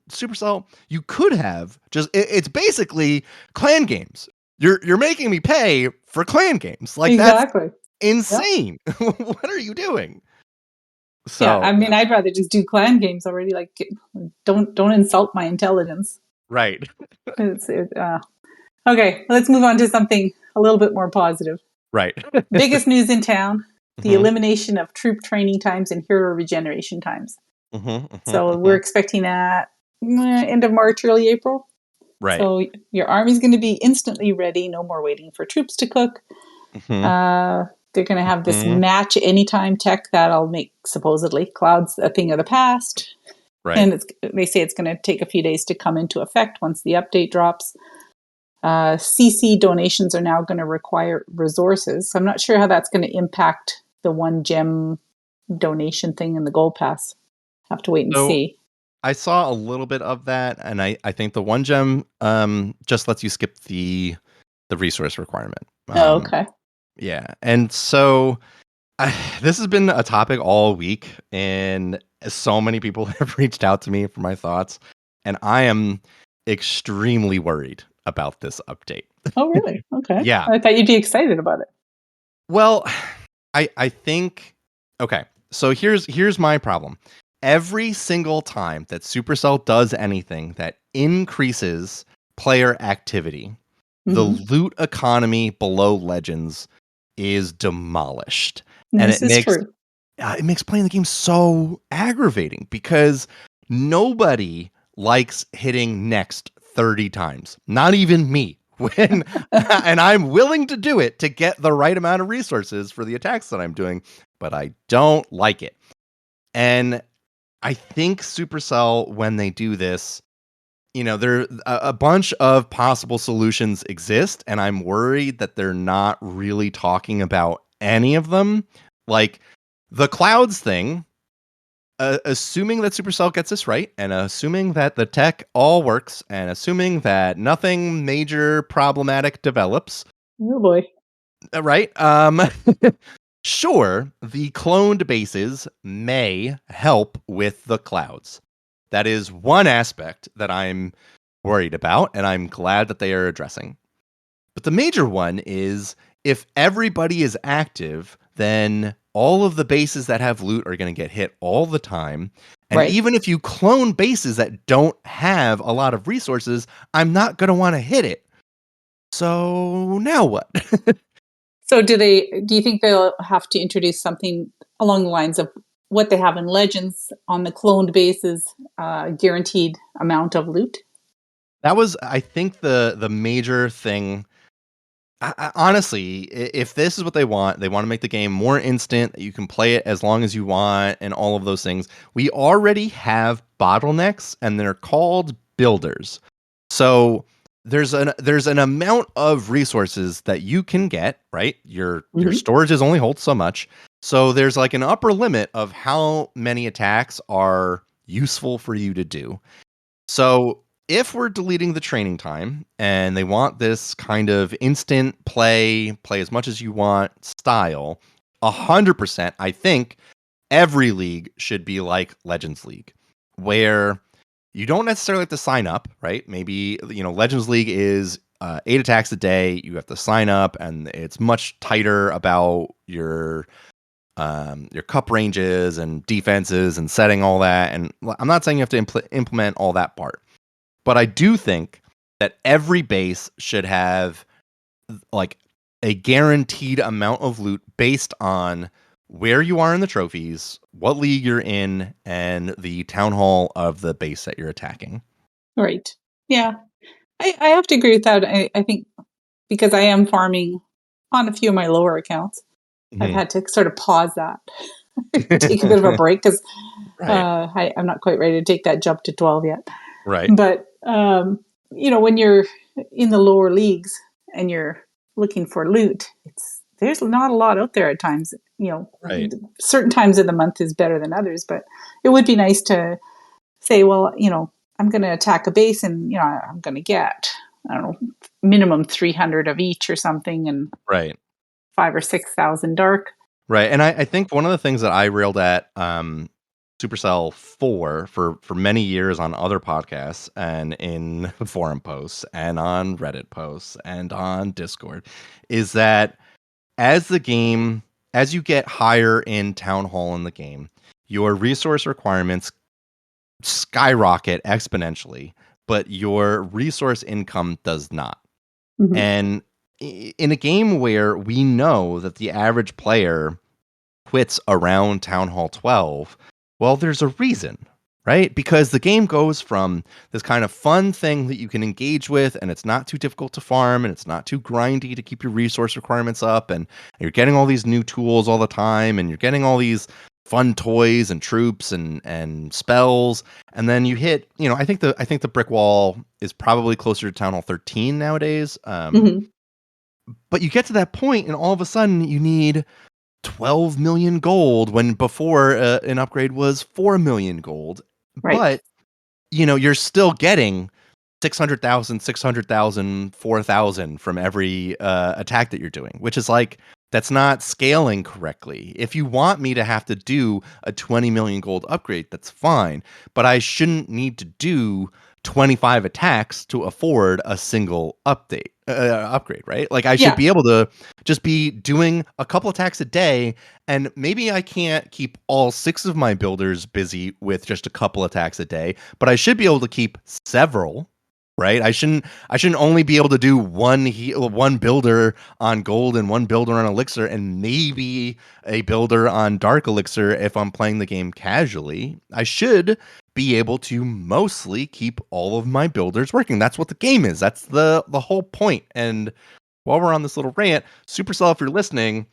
Supercell, you could have just, it's basically clan games. You're making me pay for clan games. Like, exactly. That's insane. Yep. What are you doing? So yeah, I mean, I'd rather just do clan games already. Like, don't insult my intelligence. Right. Okay, let's move on to something a little bit more positive. Right. Biggest news in town: the elimination of troop training times and hero regeneration times. So we're expecting that end of March, early April. Right. So your army's going to be instantly ready. No more waiting for troops to cook. They're going to have this match anytime tech that'll make supposedly clouds a thing of the past. Right. And they say it's going to take a few days to come into effect once the update drops. CC donations are now going to require resources. So I'm not sure how that's going to impact the 1 gem donation thing in the gold pass. Have to wait and see. I saw a little bit of that, and I think the 1 gem just lets you skip the resource requirement. Okay. Yeah, and so this has been a topic all week, and so many people have reached out to me for my thoughts, and I am extremely worried about this update. Oh, really? Okay. Yeah. I thought you'd be excited about it. Well, I think, okay, so here's my problem. Every single time that Supercell does anything that increases player activity, the loot economy below Legends is demolished. And it makes playing the game so aggravating, because nobody likes hitting next 30 times. Not even me. And I'm willing to do it to get the right amount of resources for the attacks that I'm doing, but I don't like it. And I think Supercell, when they do this, there a bunch of possible solutions exist, and I'm worried that they're not really talking about any of them. Like the clouds thing, assuming that Supercell gets this right, and assuming that the tech all works, and assuming that nothing major problematic develops. Oh boy. Right? Sure, the cloned bases may help with the clouds. That is one aspect that I'm worried about, and I'm glad that they are addressing. But the major one is, if everybody is active, then all of the bases that have loot are going to get hit all the time. And even if you clone bases that don't have a lot of resources, I'm not going to want to hit it. So now what? So do you think they'll have to introduce something along the lines of what they have in Legends on the cloned bases, guaranteed amount of loot? That was, I think, the major thing Honestly, if this is what they want to make the game more instant, that you can play it as long as you want, and all of those things. We already have bottlenecks, and they're called builders. So there's an amount of resources that you can get, right? Your storages only hold so much. So there's like an upper limit of how many attacks are useful for you to do. So if we're deleting the training time and they want this kind of instant play as much as you want style, 100%, I think every league should be like Legends League, where you don't necessarily have to sign up, right? Maybe, Legends League is 8 attacks a day. You have to sign up, and it's much tighter about your cup ranges and defenses and setting all that. And I'm not saying you have to implement all that part, but I do think that every base should have like a guaranteed amount of loot based on where you are in the trophies, what league you're in, and the town hall of the base that you're attacking. Right. Yeah. I have to agree with that. I think because I am farming on a few of my lower accounts, I've had to sort of pause that, take a bit of a break because Right. I'm not quite ready to take that jump to 12 yet. Right. But, when you're in the lower leagues and you're looking for loot, there's not a lot out there at times. Right. Certain times of the month is better than others, but it would be nice to say, well, I'm going to attack a base and, I'm going to get, I don't know, minimum 300 of each or something and Right. 5,000 or 6,000 dark. Right. And I think one of the things that I railed at Supercell for many years on other podcasts and in forum posts and on Reddit posts and on Discord is that as you get higher in Town Hall in the game, your resource requirements skyrocket exponentially, but your resource income does not. Mm-hmm. And in a game where we know that the average player quits around Town Hall 12, well, there's a reason, right? Because the game goes from this kind of fun thing that you can engage with, and it's not too difficult to farm, and it's not too grindy to keep your resource requirements up, and you're getting all these new tools all the time, and you're getting all these fun toys and troops and spells, and then you hit, I think the brick wall is probably closer to Town Hall 13 nowadays. But you get to that point, and all of a sudden you need 12 million gold when before an upgrade was 4 million gold. Right. But, you're still getting 600,000, 600,000, 4,000 from every attack that you're doing, which is like, that's not scaling correctly. If you want me to have to do a 20 million gold upgrade, that's fine. But I shouldn't need to do 25 attacks to afford a single upgrade, right? Like I should be able to just be doing a couple attacks a day, and maybe I can't keep all 6 of my builders busy with just a couple attacks a day, but I should be able to keep several, right? I shouldn't only be able to do one builder on gold and one builder on elixir and maybe a builder on dark elixir if I'm playing the game casually. I should be able to mostly keep all of my builders working. That's what the game is. That's the whole point. And while we're on this little rant, Supercell, if you're listening,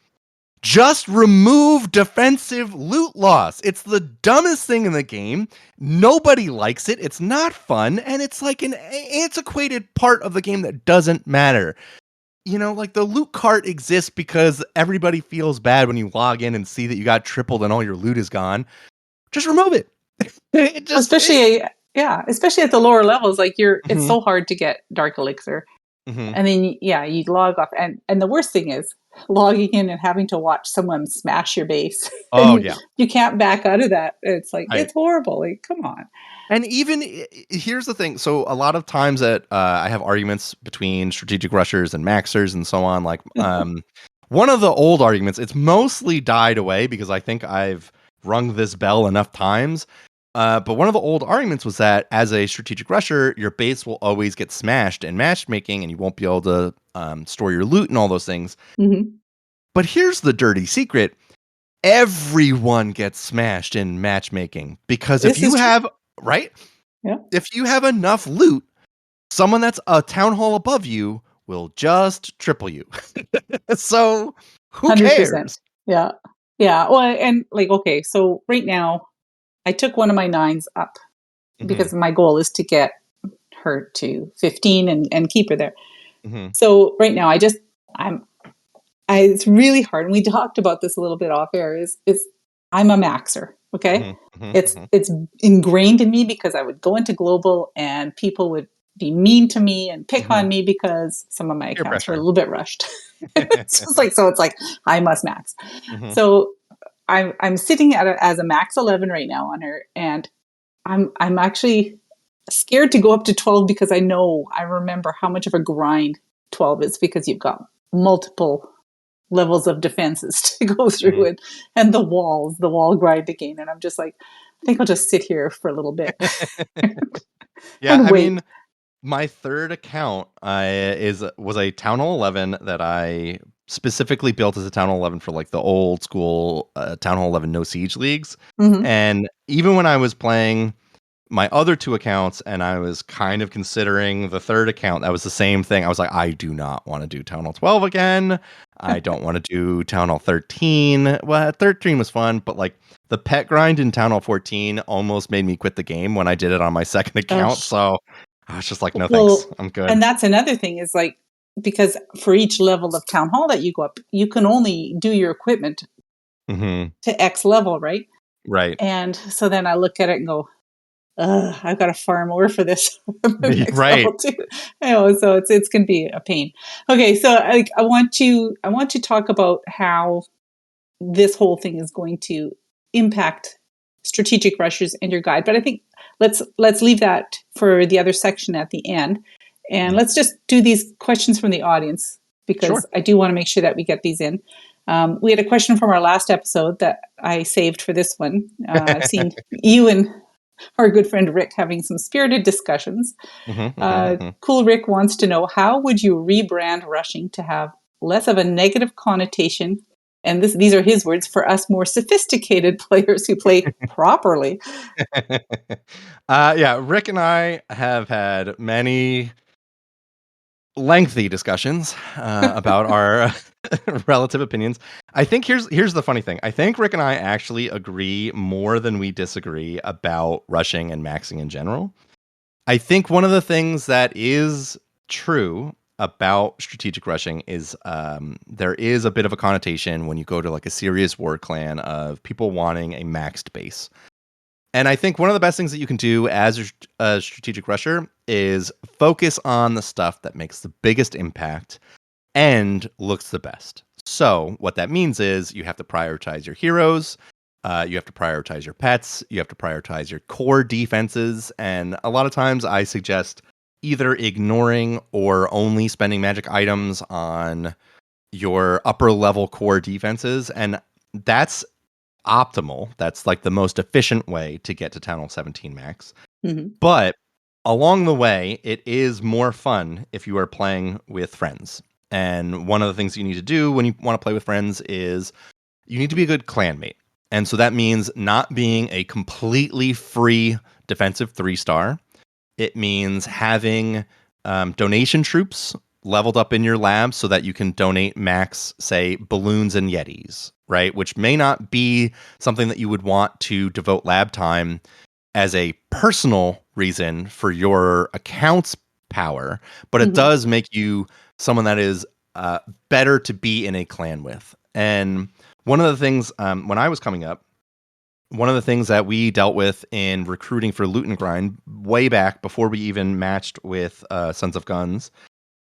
just remove defensive loot loss. It's the dumbest thing in the game. Nobody likes it. It's not fun. And it's like an antiquated part of the game that doesn't matter. Like the loot cart exists because everybody feels bad when you log in and see that you got tripled and all your loot is gone. Just remove it. Especially at the lower levels, like it's so hard to get dark elixir. And then you log off, and the worst thing is logging in and having to watch someone smash your base. Oh yeah, you can't back out of that. It's like it's horrible. Like, come on. And even here's the thing. So a lot of times that I have arguments between strategic rushers and maxers and so on. Like one of the old arguments, it's mostly died away because I think I've rung this bell enough times. But one of the old arguments was that as a strategic rusher, your base will always get smashed in matchmaking and you won't be able to store your loot and all those things. But here's the dirty secret. Everyone gets smashed in matchmaking because if you have, right? Yeah. If you have enough loot, someone that's a town hall above you will just triple you. So who 100%. cares? Yeah. Yeah. Well, and like, okay, so right now I took one of my 9s up Hmm. because my goal is to get her to 15 and keep her there. Hmm. So right now it's really hard. And we talked about this a little bit off air is I'm a maxer. Okay. Hmm. Hmm. It's, Hmm. it's ingrained in me because I would go into global and people would be mean to me and pick Hmm. on me because some of my Peer accounts were a pressure. little bit rushed. So it's like I must max. Hmm. So I'm sitting as a max 11 right now on her, and I'm actually scared to go up to 12 because I remember how much of a grind 12 is because you've got multiple levels of defenses to go through, Hmm. and the wall grind again, and I'm just like, I think I'll just sit here for a little bit Yeah, and I wait. mean, my third account was a Town Hall 11 that I specifically built as a Town Hall 11 for like the old school Town Hall 11 no siege leagues. Hmm. And even when I was playing my other two accounts and I was kind of considering the third account, that was the same thing. I was like, I do not want to do Town Hall 12 again. I don't want to do Town Hall 13. Well, 13 was fun, but like the pet grind in Town Hall 14 almost made me quit the game when I did it on my second account. So I was just like, no thanks. Well, I'm good. and that's another thing is like, because for each level of town hall that you go up, you can only do your equipment Hmm. to X level, right? Right. And so then I look at it and go, I've got to farm more for this the next Right. level too. So it's going to be a pain. Okay, so I want to talk about how this whole thing is going to impact strategic rushes and your guide. But I think let's leave that for the other section at the end, and Mhm. let's just do these questions from the audience because Sure. I do want to make sure that we get these in. We had a question from our last episode that I saved for this one. I've seen you and our good friend Rick having some spirited discussions. Hmm. Hmm. Hmm. Cool Rick wants to know, how would you rebrand rushing to have less of a negative connotation? And these are his words, for us more sophisticated players who play properly. Yeah, Rick and I have had many lengthy discussions about our relative opinions. I think here's the funny thing. I think Rick and I actually agree more than we disagree about rushing and maxing in general. I think one of the things that is true about strategic rushing is there is a bit of a connotation when you go to like a serious war clan of people wanting a maxed base. And I think one of the best things that you can do as a strategic rusher is focus on the stuff that makes the biggest impact and looks the best. So, what that means is you have to prioritize your heroes, you have to prioritize your pets, you have to prioritize your core defenses. And a lot of times I suggest either ignoring or only spending magic items on your upper level core defenses. And that's optimal. That's like the most efficient way to get to Town Hall 17 max. Mhm. But along the way, it is more fun if you are playing with friends. And one of the things you need to do when you want to play with friends is you need to be a good clanmate. And so that means not being a completely free defensive 3-star. It means having donation troops leveled up in your lab so that you can donate max, say, balloons and yetis, right? Which may not be something that you would want to devote lab time as a personal reason for your account's power, but it Mhm. does make you someone that is better to be in a clan with. And one of the things when I was coming up, one of the things that we dealt with in recruiting for Loot and Grind way back before we even matched with Sons of Guns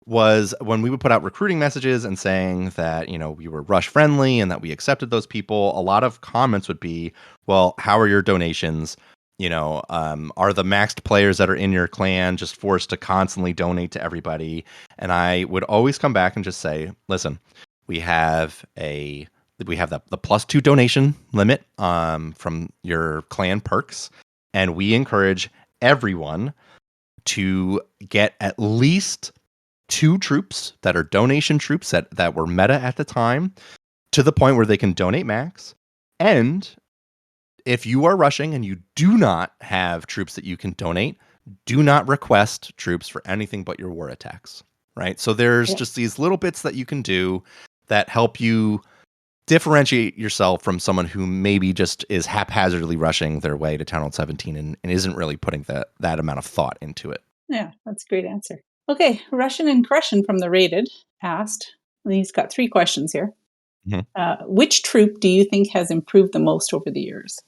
was when we would put out recruiting messages and saying that, you know, we were rush friendly and that we accepted those people. A lot of comments would be, well, how are your donations? You know, are the maxed players that are in your clan just forced to constantly donate to everybody? And I would always come back and just say, listen, we have the +2 donation limit from your clan perks, and we encourage everyone to get at least 2 troops that are donation troops that were meta at the time to the point where they can donate max. And if you are rushing and you do not have troops that you can donate, do not request troops for anything but your war attacks. right? So there's Yeah. just these little bits that you can do that help you differentiate yourself from someone who maybe just is haphazardly rushing their way to Town Hall 17 and isn't really putting that amount of thought into it. Yeah, that's a great answer. Okay, Russian and Crushin from the Rated asked, and he's got 3 questions here. Mhm. Which troop do you think has improved the most over the years?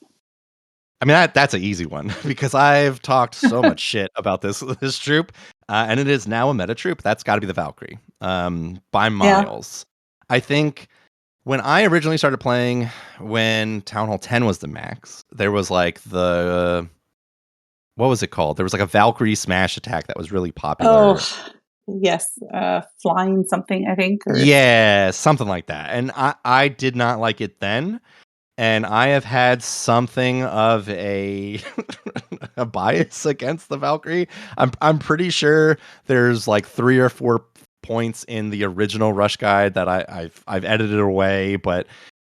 I mean, that's an easy one because I've talked so much shit about this troop, and it is now a meta troop. That's got to be the Valkyrie, by Yeah. miles. I think when I originally started playing, when Town Hall 10 was the max, there was like what was it called? There was like a Valkyrie smash attack that was really popular. Oh, yes, flying something, I think, or Yeah, something like that. And I did not like it then. And I have had something of a a bias against the Valkyrie. I'm pretty sure there's like 3 or 4 points in the original Rush guide that I've edited away, but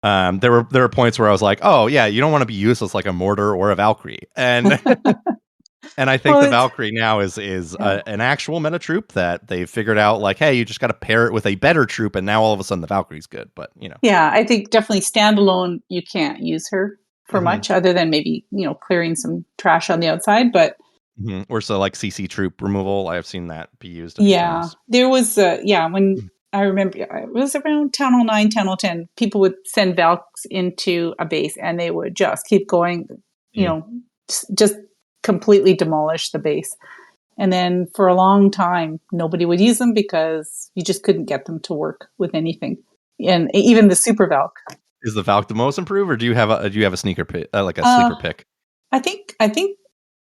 there were points where I was like, oh yeah, you don't want to be useless like a mortar or a Valkyrie, and and I think well, the it's Valkyrie now is yeah. an actual meta troop that they figured out like, hey, you just got to pair it with a better troop, and now all of a sudden the Valkyrie's good. But Yeah, I think definitely standalone, you can't use her for Mhm, much other than maybe, clearing some trash on the outside, but mhm. Or so like CC troop removal. I have seen that be used a few yeah, times. there was, when I remember it was around Town Hall 9, Town Hall 10, people would send Valks into a base and they would just keep going, you Mhm. know, just completely demolish the base. And then for a long time, nobody would use them because you just couldn't get them to work with anything. And even the Super Valk. Is the Valk the most improved, or do you have a sneaker pick, like a Uh, sleeper pick? I think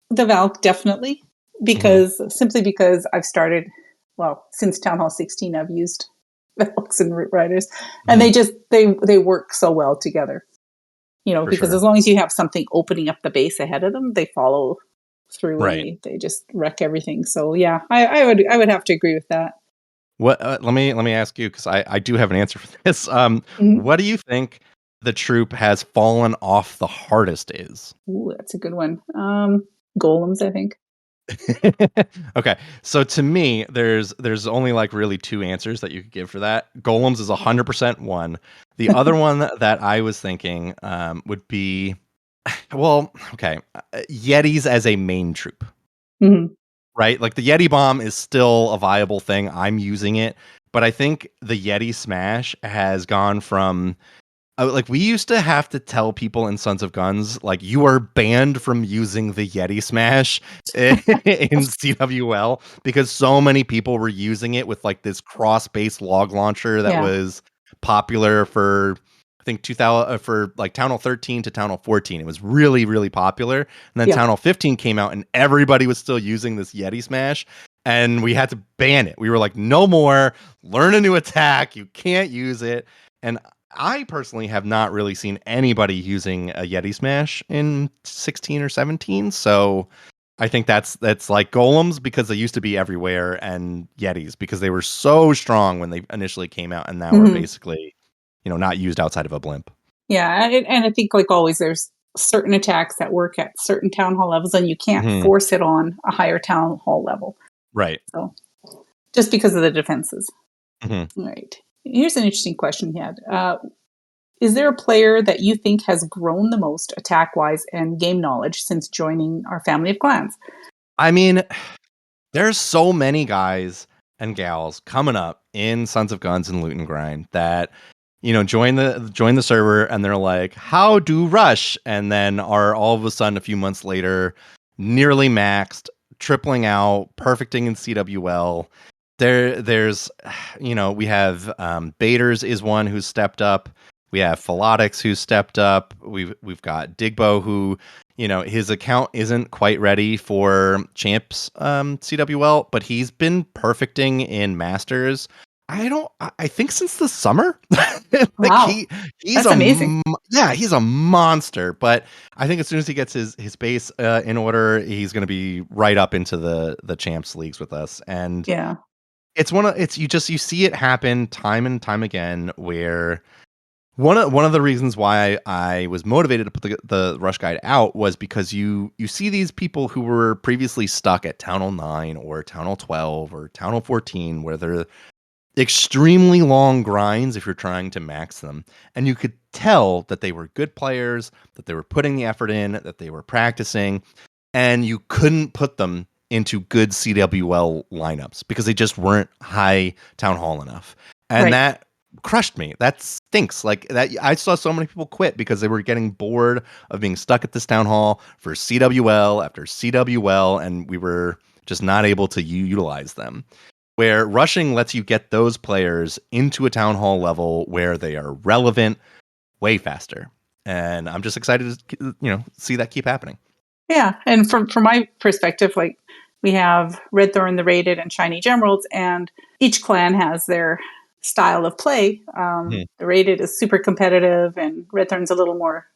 the Valk definitely Mhm, simply because I've started since Town Hall 16 I've used Valks and Root Riders and mhm. they work so well together. For Because sure. as long as you have something opening up the base ahead of them, they follow through and Right. they just wreck everything. So yeah, I would have to agree with that. What? Let me ask you because I do have an answer for this. Mhm. What do you think the troop has fallen off the hardest is? Ooh, that's a good one. Golems, I think. Okay, so to me, there's only like really 2 answers that you could give for that. Golems is 100% one. The other one that I was thinking would be, well, okay, Yetis as a main troop. Mhm. Right? Like the Yeti bomb is still a viable thing. I'm using it, but I think the Yeti smash has gone from like we used to have to tell people in Sons of Guns like you are banned from using the Yeti smash in CWL because so many people were using it with like this cross-based log launcher that Yeah. was popular for I think 2000 for like Town Hall 13 to Town Hall 14. It was really really popular. And then Yeah. Town Hall 15 came out and everybody was still using this Yeti smash and we had to ban it. We were like no more, learn a new attack, you can't use it. And I personally have not really seen anybody using a Yeti Smash in 16 or 17, so I think that's like golems because they used to be everywhere, and Yetis because they were so strong when they initially came out, and now are Mhm. basically, not used outside of a blimp. Yeah, and I think like always, there's certain attacks that work at certain town hall levels, and you can't Mhm. force it on a higher town hall level. Right. So just because of the defenses. Mhm. All right. Here's an interesting question he had. Is there a player that you think has grown the most attack wise and game knowledge since joining our family of clans? I mean, there's so many guys and gals coming up in Sons of Guns and Loot and Grind that join the server and they're like, "How do rush?" and then are all of a sudden a few months later nearly maxed, tripling out, perfecting in CWL. There's we have Baiters is one who's stepped up. We have Philotics who's stepped up. We've got Digbo who his account isn't quite ready for champs CWL, but he's been perfecting in masters. I think since the summer. Like Wow, he's that's amazing. yeah, he's a monster, but I think as soon as he gets his base in order, he's going to be right up into the champs leagues with us. And Yeah. it's you see it happen time and time again where One of the reasons why I was motivated to put the rush guide out was because you see these people who were previously stuck at Town Hall 9 or Town Hall 12 or Town Hall 14, where they're extremely long grinds if you're trying to max them. And you could tell that they were good players, that they were putting the effort in, that they were practicing, and you couldn't put them into good CWL lineups because they just weren't high Town Hall enough. And Right. that crushed me. That stinks. Like that, I saw so many people quit because they were getting bored of being stuck at this Town Hall for CWL after CWL, and we were just not able to utilize them. Where rushing lets you get those players into a Town Hall level where they are relevant way faster. And I'm just excited to see that keep happening. Yeah, and from my perspective, like we have RedThorn, the Rated, and Shiny Gemeralds, and each clan has their style of play. The Rated is super competitive, and RedThorn's a little more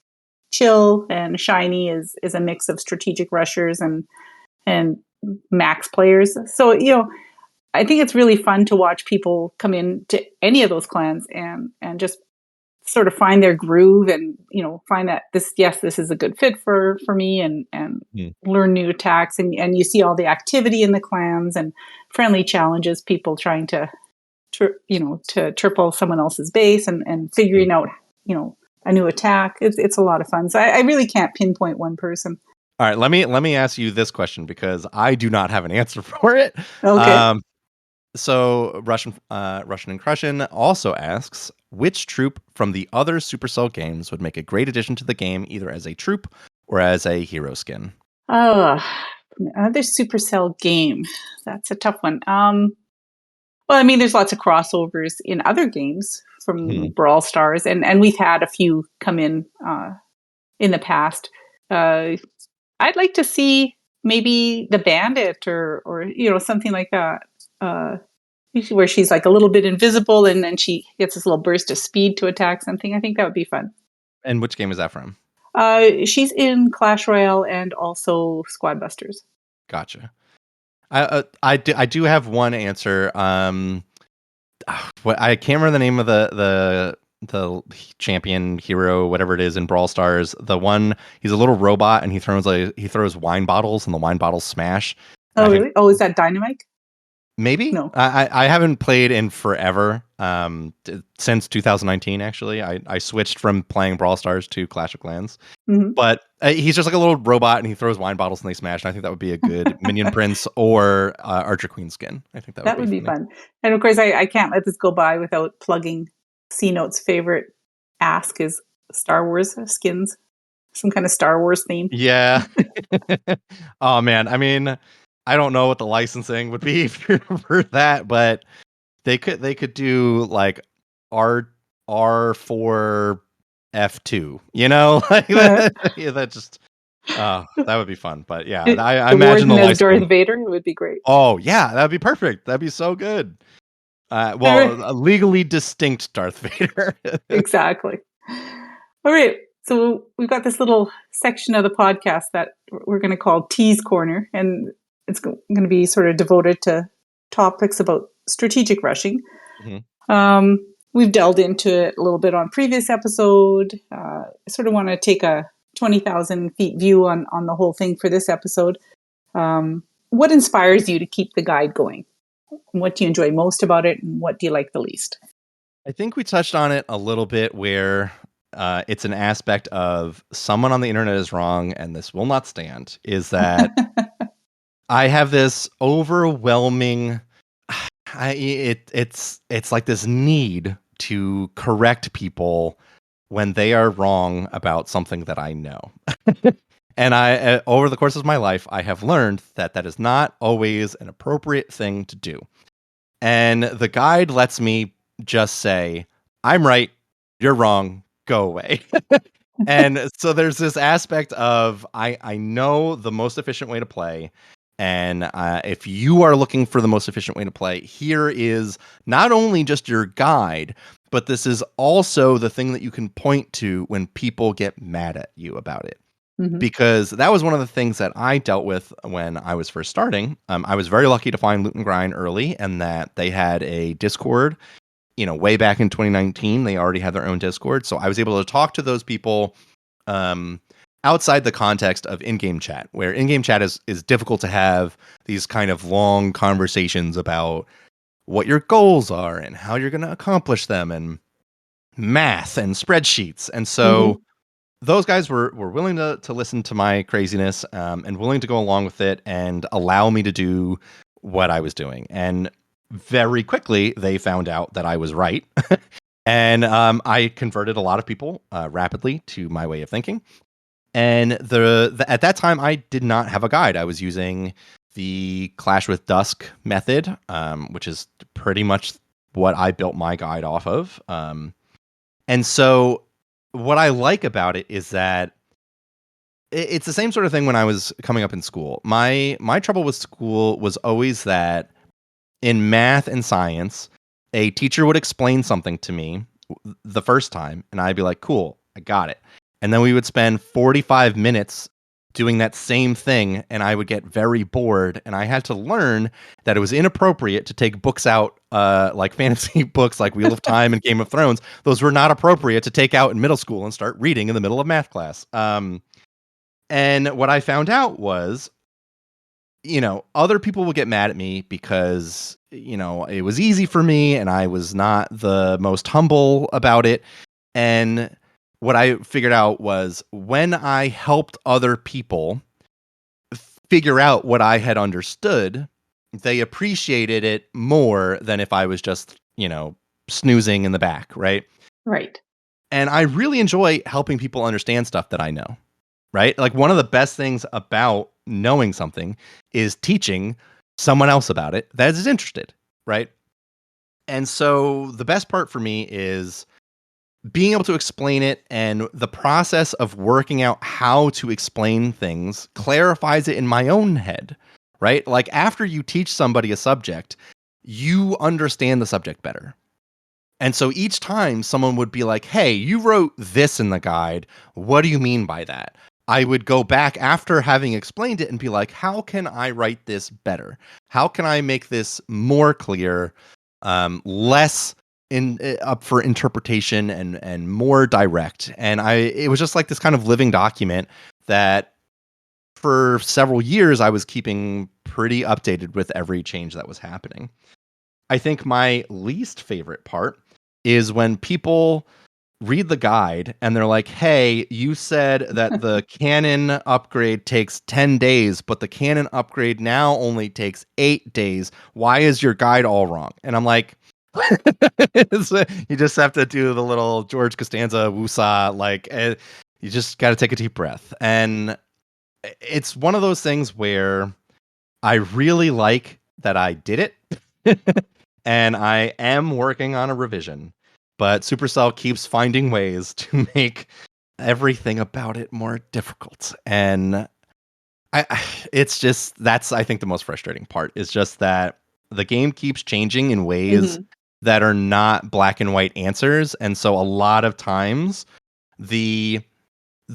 chill, and Shiny is a mix of strategic rushers and max players. So I think it's really fun to watch people come into any of those clans and just sort of find their groove and find that this is a good fit for me and learn new attacks and you see all the activity in the clans and friendly challenges, people trying to triple someone else's base and figuring out a new attack. It's a lot of fun. So I really can't pinpoint one person. All right, let me ask you this question because I do not have an answer for it. Okay. So Russian and Crushin also asks, which troop from the other Supercell games would make a great addition to the game, either as a troop or as a hero skin? Another Supercell game. That's a tough one. Well, I mean, there's lots of crossovers in other games from Brawl Stars, and we've had a few come in the past. I'd like to see maybe the Bandit or something like that. Where she's like a little bit invisible and then she gets this little burst of speed to attack something. I think that would be fun. And which game is that from? She's in Clash Royale and also Squad Busters. Gotcha. I do have one answer. I can't remember the name of the champion hero, whatever it is in Brawl Stars. The one, he's a little robot and he throws wine bottles and the wine bottles smash. Oh, really? Oh, is that Dynamite? Maybe. No. I haven't played in forever. Since 2019, actually. I switched from playing Brawl Stars to Clash of Clans. Mm-hmm. But he's just like a little robot and he throws wine bottles and they smash. And I think that would be a good Minion Prince or Archer Queen skin. I think that would be fun. And of course, I can't let this go by without plugging C-Note's favorite ask is Star Wars skins. Some kind of Star Wars theme. Yeah. Oh, man. I mean, I don't know what the licensing would be for that, but they could do like R4 F2, like that just that would be fun. But yeah, I imagine the licensing. Darth Vader would be great. Oh yeah, that'd be perfect. That'd be so good. A legally distinct Darth Vader. Exactly. All right. So we've got this little section of the podcast that we're going to call Tease Corner, and it's going to be sort of devoted to topics about strategic rushing. Mm-hmm. We've delved into it a little bit on previous episode. I sort of want to take a 20,000 feet view on the whole thing for this episode. What inspires you to keep the guide going? What do you enjoy most about it, and what do you like the least? I think we touched on it a little bit where it's an aspect of someone on the internet is wrong and this will not stand, is that I have this overwhelming it's like this need to correct people when they are wrong about something that I know. And I over the course of my life, I have learned that is not always an appropriate thing to do. And the guide lets me just say, I'm right, you're wrong, go away. And so there's this aspect of I know the most efficient way to play. And if you are looking for the most efficient way to play, here is not only just your guide, but this is also the thing that you can point to when people get mad at you about it. Mm-hmm. Because that was one of the things that I dealt with when I was first starting. I was very lucky to find Loot and Grind early, and that they had a Discord way back in 2019, they already had their own Discord. So I was able to talk to those people outside the context of in-game chat, where in-game chat is difficult to have these kind of long conversations about what your goals are and how you're going to accomplish them and math and spreadsheets. And so those guys were willing to listen to my craziness and willing to go along with it and allow me to do what I was doing. And very quickly, they found out that I was right. And I converted a lot of people rapidly to my way of thinking. And at that time, I did not have a guide. I was using the Clash with Dusk method, which is pretty much what I built my guide off of. And so what I like about it is that it's the same sort of thing when I was coming up in school. My trouble with school was always that in math and science, a teacher would explain something to me the first time, and I'd be like, cool, I got it. And then we would spend 45 minutes doing that same thing, and I would get very bored, and I had to learn that it was inappropriate to take books out, like fantasy books like Wheel of Time and Game of Thrones. Those were not appropriate to take out in middle school and start reading in the middle of math class. And what I found out was, other people would get mad at me because, it was easy for me and I was not the most humble about it. And what I figured out was when I helped other people figure out what I had understood, they appreciated it more than if I was just, snoozing in the back, right? Right. And I really enjoy helping people understand stuff that I know, right? Like one of the best things about knowing something is teaching someone else about it that is interested, right? And so the best part for me is being able to explain it, and the process of working out how to explain things clarifies it in my own head, right? Like after you teach somebody a subject, you understand the subject better. And so each time someone would be like, hey, you wrote this in the guide. What do you mean by that? I would go back after having explained it and be like, how can I write this better? How can I make this more clear, less up for interpretation and more direct? And it was just like this kind of living document that for several years I was keeping pretty updated with every change that was happening. I think my least favorite part is when people read the guide and they're like, hey, you said that the cannon upgrade takes 10 days, but the cannon upgrade now only takes 8 days. Why is your guide all wrong? And I'm like, you just have to do the little George Costanza woosah, like you just got to take a deep breath. And it's one of those things where I really like that I did it. And I am working on a revision, but Supercell keeps finding ways to make everything about it more difficult. And it's just, that's, I think, the most frustrating part is just that the game keeps changing in ways that are not black and white answers. And so a lot of times the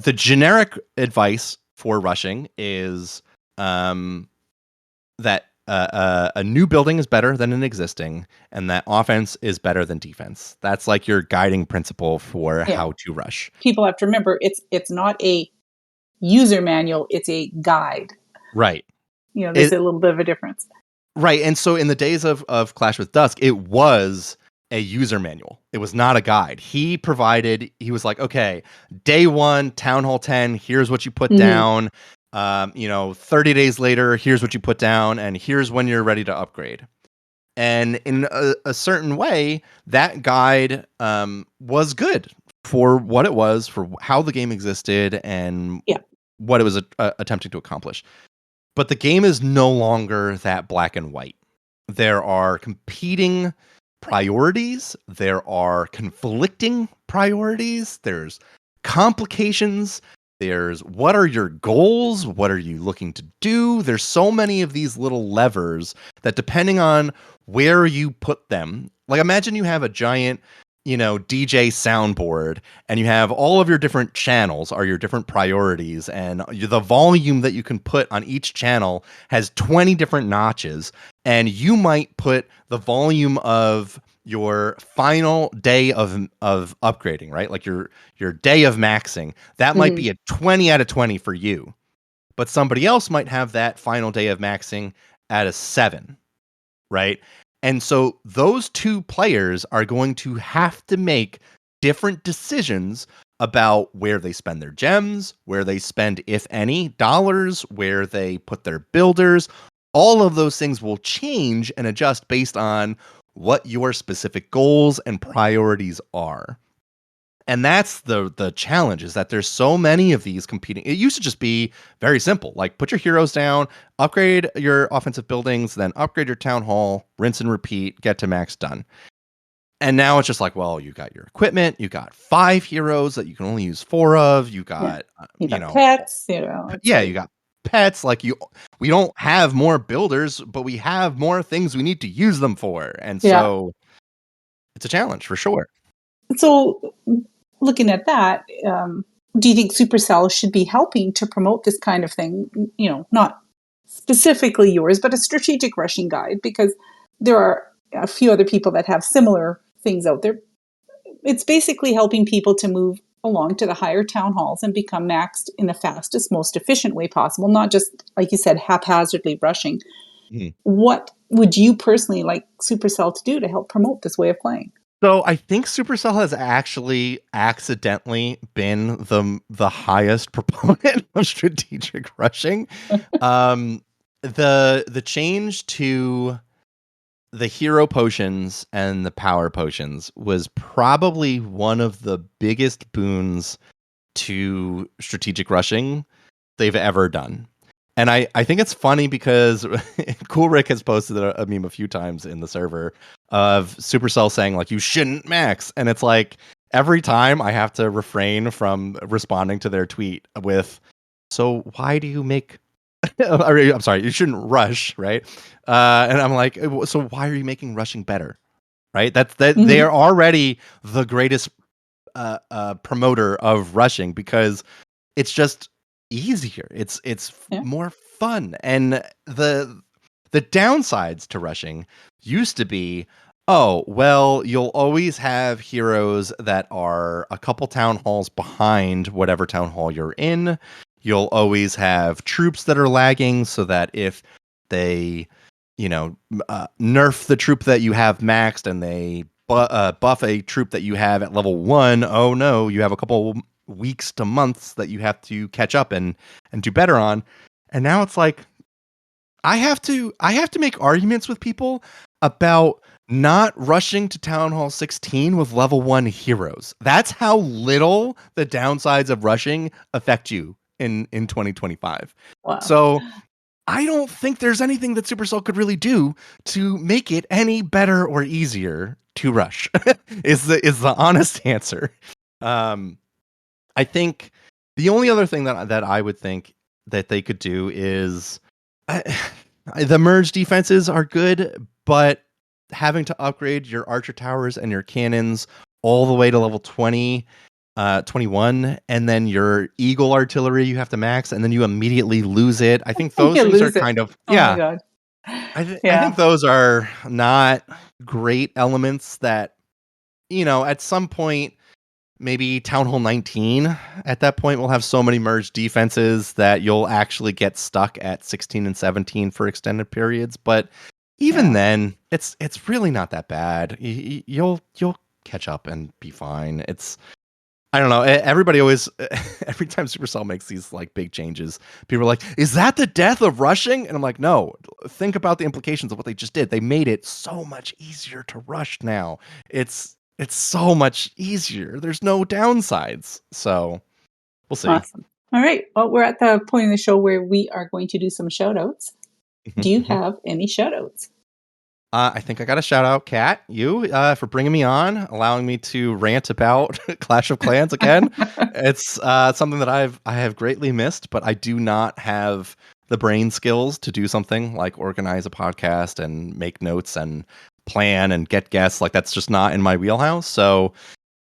generic advice for rushing is that a new building is better than an existing, and that offense is better than defense. That's like your guiding principle for how to rush. People have to remember it's not a user manual, it's a guide. Right. There's a little bit of a difference. Right. And so in the days of Clash with Dusk, it was a user manual. It was not a guide. He was like, okay, day 1, Town Hall 10, here's what you put down. 30 days later, here's what you put down, and here's when you're ready to upgrade. And in a certain way, that guide was good for what it was, for how the game existed, and what it was attempting to accomplish. But the game is no longer that black and white. There are competing priorities. There are conflicting priorities. There's complications. There's what are your goals? What are you looking to do? There's so many of these little levers that depending on where you put them, like imagine you have a giant, DJ soundboard and you have all of your different channels are your different priorities, and the volume that you can put on each channel has 20 different notches, and you might put the volume of your final day of upgrading, right? Like your day of maxing, that might be a 20 out of 20 for you, but somebody else might have that final day of maxing at a 7, right? And so those two players are going to have to make different decisions about where they spend their gems, where they spend, if any, dollars, where they put their builders. All of those things will change and adjust based on what your specific goals and priorities are. And that's the challenge, is that there's so many of these competing. It used to just be very simple, like put your heroes down, upgrade your offensive buildings, then upgrade your town hall, rinse and repeat, get to max, done. And now it's just like, well, you got your equipment, you got 5 heroes that you can only use 4 of, you got you got pets, it's like, you got pets, like we don't have more builders, but we have more things we need to use them for. And so it's a challenge for sure. So looking at that, do you think Supercell should be helping to promote this kind of thing? Not specifically yours, but a strategic rushing guide, because there are a few other people that have similar things out there. It's basically helping people to move along to the higher town halls and become maxed in the fastest, most efficient way possible, not just, like you said, haphazardly rushing. What would you personally like Supercell to do to help promote this way of playing? So I think Supercell has actually accidentally been the highest proponent of strategic rushing. The change to the hero potions and the power potions was probably one of the biggest boons to strategic rushing they've ever done. And I think it's funny because Cool Rick has posted a meme a few times in the server of Supercell saying, like, you shouldn't max. And it's like, every time I have to refrain from responding to their tweet with, so why do you make... I'm sorry, you shouldn't rush, right? And I'm like, so why are you making rushing better? Right? They are already the greatest promoter of rushing, because it's just easier. It's more fun. And the downsides to rushing used to be, oh, well, you'll always have heroes that are a couple town halls behind whatever town hall you're in. You'll always have troops that are lagging, so that if they, nerf the troop that you have maxed and they buff a troop that you have at level 1, oh no, you have a couple weeks to months that you have to catch up and do better on. And now it's like, I have to make arguments with people about not rushing to Town Hall 16 with level 1 heroes. That's how little the downsides of rushing affect you in 2025. Wow. So I don't think there's anything that Supercell could really do to make it any better or easier to rush. is the honest answer. I think the only other thing that I would think that they could do is, the merge defenses are good, but having to upgrade your archer towers and your cannons all the way to level 20, 21, and then your eagle artillery you have to max, and then you immediately lose it. I think those things are kind of... Oh my God. I think those are not great elements that, at some point, maybe Town Hall 19, at that point, will have so many merged defenses that you'll actually get stuck at 16 and 17 for extended periods. But even then, it's really not that bad. You'll catch up and be fine. I don't know. Everybody always, every time Supercell makes these like big changes, people are like, is that the death of rushing? And I'm like, no, think about the implications of what they just did. They made it so much easier to rush now. It's so much easier. There's no downsides. So we'll see. Awesome. All right. Well, we're at the point in the show where we are going to do some shout outs. Do you have any shout outs? I think I got to shout out Kat, you, for bringing me on, allowing me to rant about Clash of Clans again. It's something that I have greatly missed, but I do not have the brain skills to do something like organize a podcast and make notes and plan and get guests. Like, that's just not in my wheelhouse. So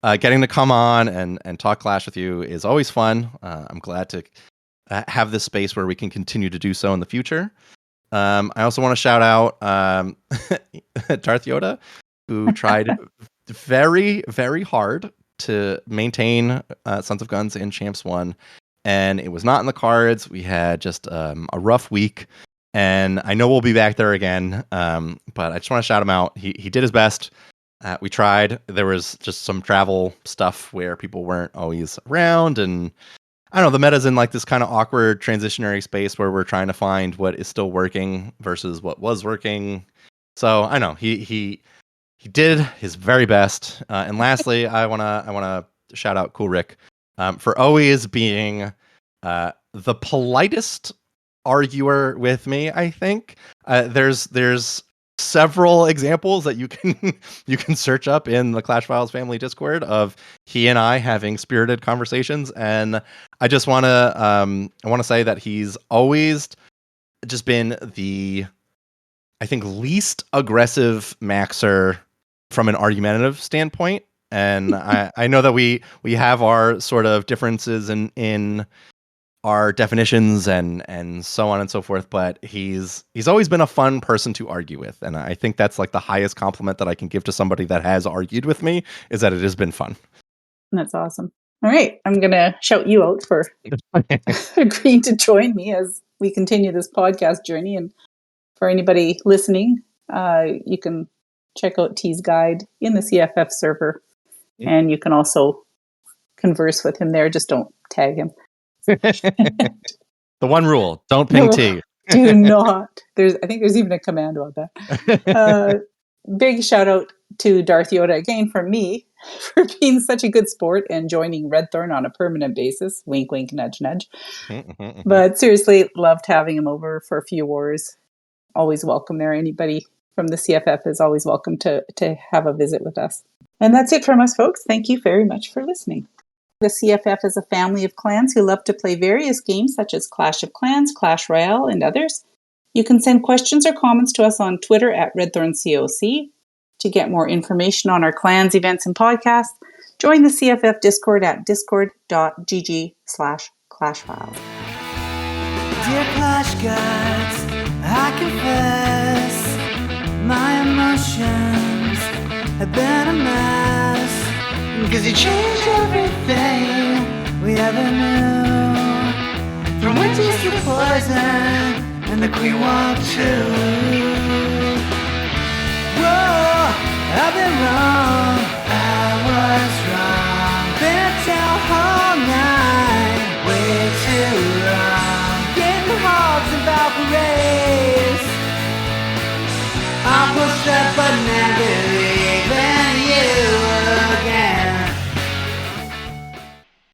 getting to come on and talk Clash with you is always fun. I'm glad to have this space where we can continue to do so in the future. I also want to shout out Darth Yoda, who tried very, very hard to maintain Sons of Guns in Champs 1, and it was not in the cards. We had just a rough week, and I know we'll be back there again, but I just want to shout him out. He did his best. We tried. There was just some travel stuff where people weren't always around, and I don't know, the meta's in like this kind of awkward transitionary space where we're trying to find what is still working versus what was working. So I know he did his very best. And lastly, I wanna shout out Cool Rick for always being the politest arguer with me. I think there's several examples that you can search up in the Clash Files family Discord of he and I having spirited conversations, and I just want to say that he's always just been the, I think, least aggressive maxer from an argumentative standpoint. And I know that we have our sort of differences in our definitions and so on and so forth, but he's always been a fun person to argue with, and I think that's like the highest compliment that I can give to somebody that has argued with me, is that it has been fun. That's awesome. All right, I'm gonna shout you out for agreeing to join me as we continue this podcast journey. And for anybody listening, you can check out T's guide in the CFF server, and you can also converse with him there. Just don't tag him. The one rule: don't ping T. Do not. I think there's even a command about that. Big shout out to Darth Yoda again from me for being such a good sport and joining RedThorn on a permanent basis. Wink, wink, nudge, nudge. But seriously, loved having him over for a few wars. Always welcome there. Anybody from the CFF is always welcome to have a visit with us. And that's it from us, folks. Thank you very much for listening. The CFF is a family of clans who love to play various games such as Clash of Clans, Clash Royale, and others. You can send questions or comments to us on Twitter at RedThornCOC. To get more information on our clans, events, and podcasts, join the CFF Discord at discord.gg/clashfiles. Dear Clash Gods, I confess my emotions have been a mess. Cause you changed everything we ever knew. From witches to poison and the Queen Walk too. Whoa, I've been wrong, I was wrong. Been down all night, way too long. Getting hogs and Valkyries. I pushed that button